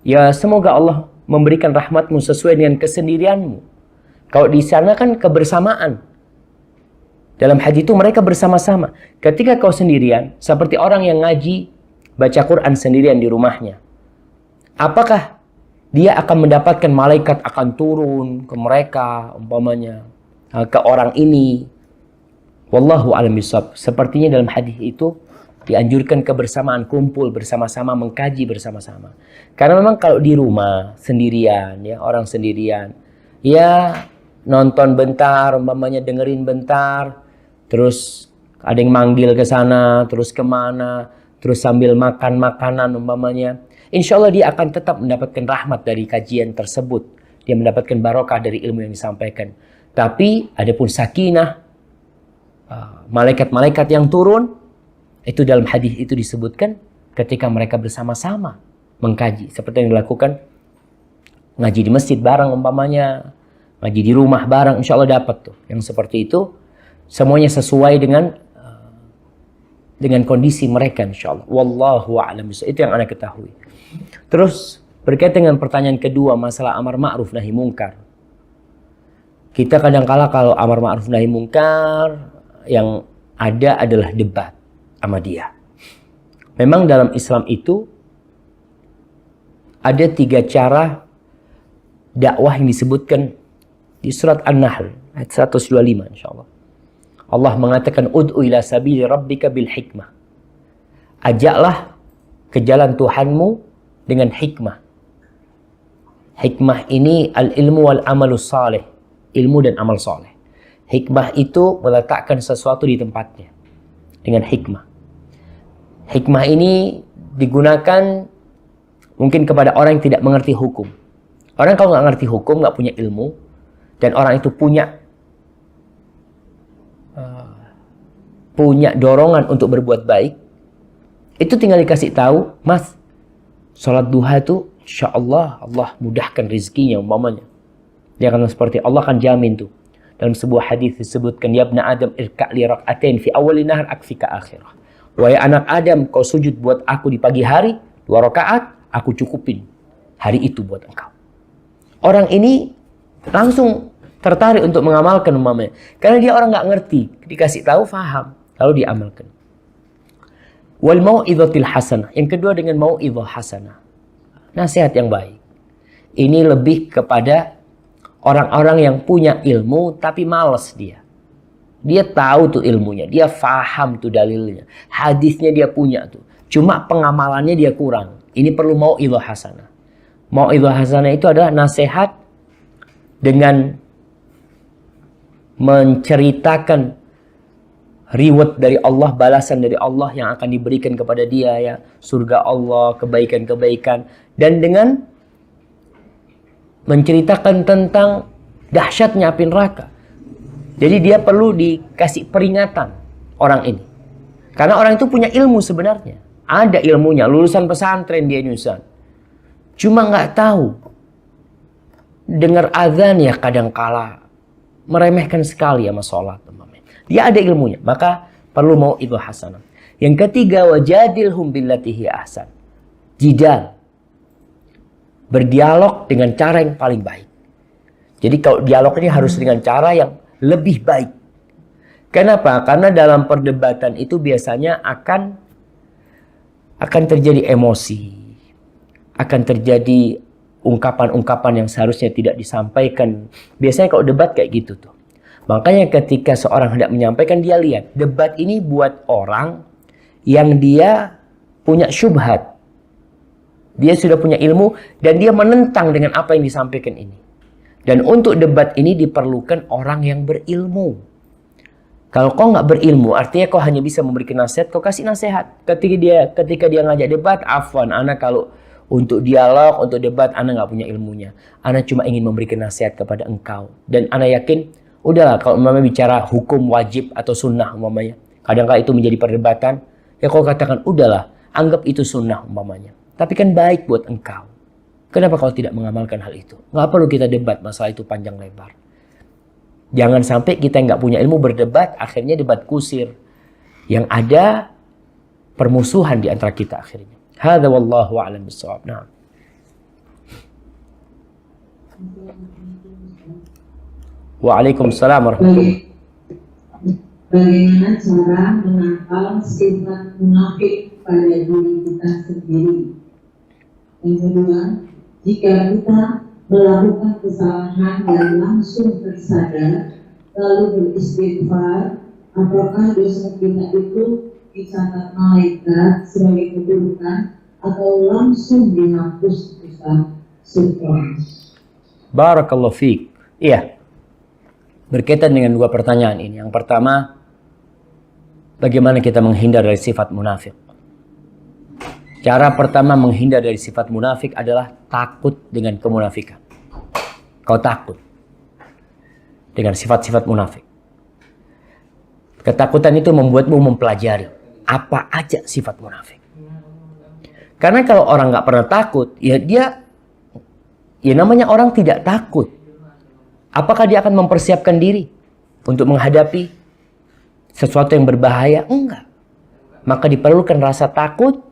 Ya semoga Allah memberikan rahmatmu sesuai dengan kesendirianmu. Kalau di sana kan kebersamaan. Dalam hadis itu mereka bersama-sama. Ketika kau sendirian, seperti orang yang ngaji, baca Quran sendirian di rumahnya. Apakah dia akan mendapatkan malaikat akan turun ke mereka, umpamanya, ke orang ini? Wallahu a'lam bishawab. Sepertinya dalam hadis itu dianjurkan kebersamaan, kumpul bersama-sama, mengkaji bersama-sama. Karena memang kalau di rumah sendirian, ya orang sendirian, ya nonton bentar, umpamanya dengerin bentar, terus ada yang manggil ke sana, terus kemana, terus sambil makan makanan umpamanya, insya Allah dia akan tetap mendapatkan rahmat dari kajian tersebut. Dia mendapatkan barokah dari ilmu yang disampaikan. Tapi adapun sakinah, malaikat-malaikat yang turun, itu dalam hadis itu disebutkan ketika mereka bersama-sama mengkaji. Seperti yang dilakukan ngaji di masjid bareng umpamanya, ngaji di rumah bareng, insya Allah dapat tuh. Yang seperti itu semuanya sesuai dengan kondisi mereka insya Allah. Wallahu a'lam bishawab. Itu yang Anda ketahui. Terus berkaitan dengan pertanyaan kedua, masalah amar ma'ruf nahi mungkar. Kita kadang-kala kalau amar ma'ruf nahi mungkar yang ada adalah debat sama dia. Memang dalam Islam itu ada 3 cara dakwah yang disebutkan di surat An-Nahl ayat 125 insyaallah. Allah mengatakan ud'u ila sabili rabbika bil hikmah. Ajaklah ke jalan Tuhanmu dengan hikmah. Hikmah ini al-ilmu wal amalus salih, ilmu dan amal saleh. Hikmah itu meletakkan sesuatu di tempatnya dengan hikmah. Hikmah ini digunakan mungkin kepada orang yang tidak mengerti hukum. Orang kalau nggak ngerti hukum, nggak punya ilmu, dan orang itu punya dorongan untuk berbuat baik, itu tinggal dikasih tahu, Mas, sholat duha itu insya Allah mudahkan rezekinya umpamanya. Dia akan seperti Allah akan jamin tuh. Dalam sebuah hadis disebutkan, ya ibna Adam irka' li rak'atain fi awwali nahar akfika akhirah. Wahai anak Adam, kau sujud buat aku di pagi hari 2 rakaat, aku cukupin hari itu buat engkau. Orang ini langsung tertarik untuk mengamalkan umpamanya. Karena dia orang nggak ngerti, dikasih tahu faham. lalu diamalkan. Wal mau'izatil hasanah. Yang kedua dengan mau'izah hasanah. Nasihat yang baik. Ini lebih kepada orang-orang yang punya ilmu tapi malas dia. Dia tahu tuh ilmunya, dia faham tuh dalilnya. Hadisnya dia punya tuh. Cuma pengamalannya dia kurang. Ini perlu mau'izah hasanah. Mau'izah hasanah itu adalah nasihat dengan menceritakan reward dari Allah, balasan dari Allah yang akan diberikan kepada dia, ya, surga Allah, kebaikan-kebaikan, dan dengan menceritakan tentang dahsyatnya api neraka. Jadi dia perlu dikasih peringatan orang ini, karena orang itu punya ilmu sebenarnya, ada ilmunya, lulusan pesantren di Indonesia, cuma nggak tahu. Dengar azan ya kadangkala meremehkan sekali sama sholat. Dia ada ilmunya, maka perlu mau'izah hasanah. Yang ketiga, wajadilhum billati hiya ahsan. Jidal. Berdialog dengan cara yang paling baik. Jadi kalau dialog ini harus dengan cara yang lebih baik. Kenapa? Karena dalam perdebatan itu biasanya akan terjadi emosi. Akan terjadi ungkapan-ungkapan yang seharusnya tidak disampaikan. Biasanya kalau debat kayak gitu tuh. Makanya ketika seorang hendak menyampaikan, dia lihat debat ini buat orang yang dia punya syubhat. Dia sudah punya ilmu dan dia menentang dengan apa yang disampaikan ini. Dan untuk debat ini diperlukan orang yang berilmu. Kalau kau nggak berilmu, artinya kau hanya bisa memberikan nasihat, kau kasih nasihat. Ketika dia ngajak debat, afwan, ana kalau untuk dialog, untuk debat, ana nggak punya ilmunya. Ana cuma ingin memberikan nasihat kepada engkau. Dan ana yakin, udahlah kalau umpamanya bicara hukum wajib atau sunnah umpamanya, kadang-kadang itu menjadi perdebatan, ya kau katakan udahlah, anggap itu sunnah umpamanya. Tapi kan baik buat engkau. Kenapa kau tidak mengamalkan hal itu? Nggak perlu kita debat masalah itu panjang lebar. Jangan sampai kita nggak punya ilmu berdebat, akhirnya debat kusir. Yang ada permusuhan di antara kita akhirnya. Hadza wallahu a'lam bissawab. Nah. Waalaikumsalam warahmatullahi wabarakatuh. Bagaimana cara menangkal sifat munafik pada diri kita sendiri? Yang kedua, jika kita melakukan kesalahan dan langsung tersadar lalu beristighfar, apakah dosa kita itu dicatat malaikat sebagai keburukan atau langsung dihapus Ustaz? Syukran. Barakallahu fiik. Iya. Berkaitan dengan dua pertanyaan ini. Yang pertama, bagaimana kita menghindar dari sifat munafik? Cara pertama menghindar dari sifat munafik adalah takut dengan kemunafikan. Kau takut dengan sifat-sifat munafik. Ketakutan itu membuatmu mempelajari apa aja sifat munafik. Karena kalau orang nggak pernah takut, ya namanya orang tidak takut. Apakah dia akan mempersiapkan diri untuk menghadapi sesuatu yang berbahaya? Enggak. Maka diperlukan rasa takut.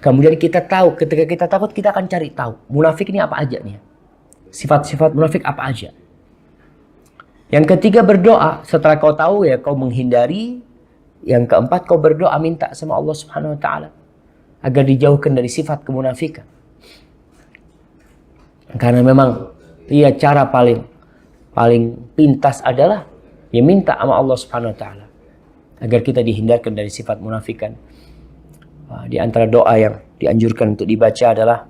Kemudian kita tahu, ketika kita takut kita akan cari tahu. Munafik ini apa aja nih? Sifat-sifat munafik apa aja? Yang ketiga berdoa. Setelah kau tahu ya kau menghindari. Yang keempat kau berdoa minta sama Allah Subhanahu Wa Taala agar dijauhkan dari sifat kemunafikan. Karena memang iya cara paling pintas adalah ya minta sama Allah Subhanahu Wa Taala agar kita dihindarkan dari sifat munafikan. Di antara doa yang dianjurkan untuk dibaca adalah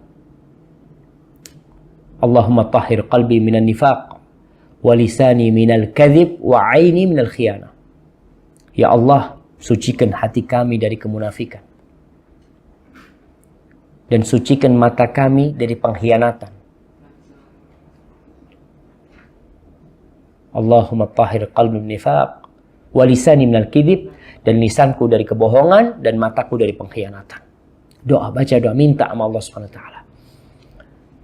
Allahumma tahhir qalbi minan nifaq wa lisani minal kadhib wa aini minal khiyanah. Ya Allah, sucikan hati kami dari kemunafikan dan sucikan mata kami dari pengkhianatan. Allahumma tahhir qalbi min nifaq wa lisani minal kadhib, dan lisanku dari kebohongan dan mataku dari pengkhianatan. Doa, baca doa, minta sama Allah Subhanahu Wa Taala.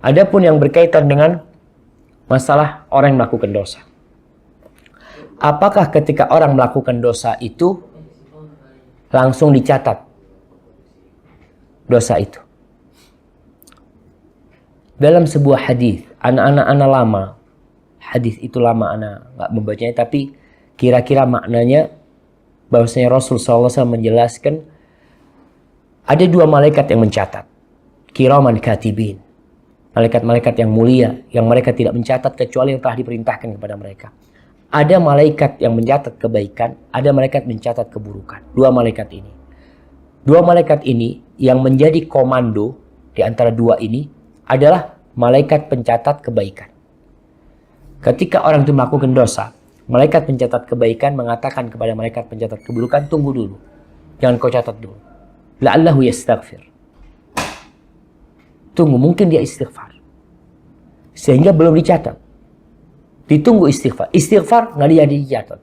Adapun yang berkaitan dengan masalah orang yang melakukan dosa. Apakah ketika orang melakukan dosa itu langsung dicatat dosa itu? Dalam sebuah hadis, anak-anak lama, hadis itu lama anak nggak membacanya, tapi kira-kira maknanya bahwasanya Rasul SAW menjelaskan ada 2 malaikat yang mencatat, kiraman katibin, malaikat-malaikat yang mulia yang mereka tidak mencatat kecuali yang telah diperintahkan kepada mereka. Ada malaikat yang mencatat kebaikan, ada malaikat mencatat keburukan. 2 malaikat ini. 2 malaikat ini yang menjadi komando di antara 2 ini adalah malaikat pencatat kebaikan. Ketika orang itu melakukan dosa, malaikat pencatat kebaikan mengatakan kepada malaikat pencatat keburukan, tunggu dulu. Jangan kau catat dulu. La'allahu yastaghfir. Tunggu, mungkin dia istighfar. Sehingga belum dicatat. Ditunggu istighfar. Istighfar nggak jadi dicatat.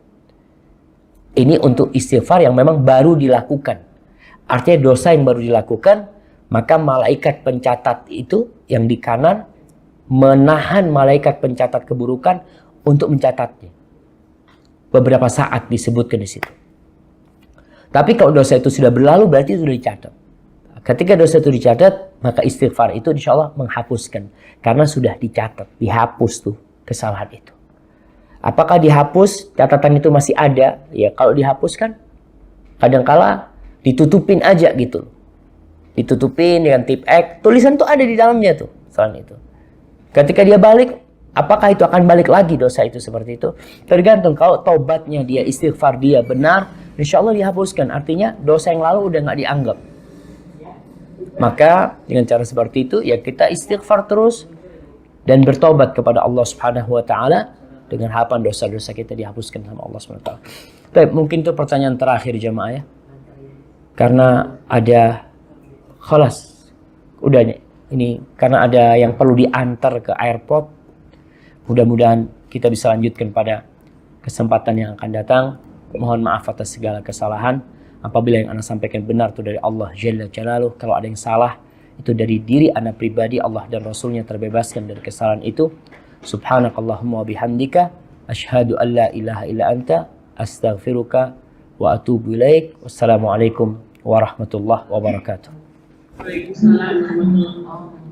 Ini untuk istighfar yang memang baru dilakukan. Artinya dosa yang baru dilakukan, maka malaikat pencatat itu yang di kanan menahan malaikat pencatat keburukan untuk mencatatnya. Beberapa saat disebutkan di situ. Tapi kalau dosa itu sudah berlalu, berarti itu sudah dicatat. Ketika dosa itu dicatat, maka istighfar itu insya Allah menghapuskan. Karena sudah dicatat, dihapus tuh kesalahan itu. Apakah dihapus, catatan itu masih ada? Ya kalau dihapuskan, kadangkala ditutupin aja gitu. Ditutupin dengan tip X, tulisan tuh ada di dalamnya tuh. Soal itu. Ketika dia balik, apakah itu akan balik lagi dosa itu seperti itu? Tergantung, kalau taubatnya dia, istighfar dia benar, insya Allah dihapuskan. Artinya dosa yang lalu udah nggak dianggap. Maka dengan cara seperti itu, ya kita istighfar terus dan bertobat kepada Allah Subhanahu Wa Taala dengan harapan dosa-dosa kita dihapuskan sama Allah Subhanahu Wa Taala. Baik, mungkin itu pertanyaan terakhir jemaah ya. Karena ada khalas, udah nih. Ini karena ada yang perlu diantar ke airport. Mudah-mudahan kita bisa lanjutkan pada kesempatan yang akan datang. Mohon maaf atas segala kesalahan. Apabila yang Anda sampaikan benar itu dari Allah Jalla Jalaluh. Kalau ada yang salah itu dari diri Anda pribadi, Allah dan Rasulnya terbebaskan dari kesalahan itu. Subhanakallahumma wa bihamdika asyhadu an la ilaha illa anta astaghfiruka wa atubu ilaik. Wassalamualaikum warahmatullahi wabarakatuh. Waalaikumsalam warahmatullahi wabarakatuh.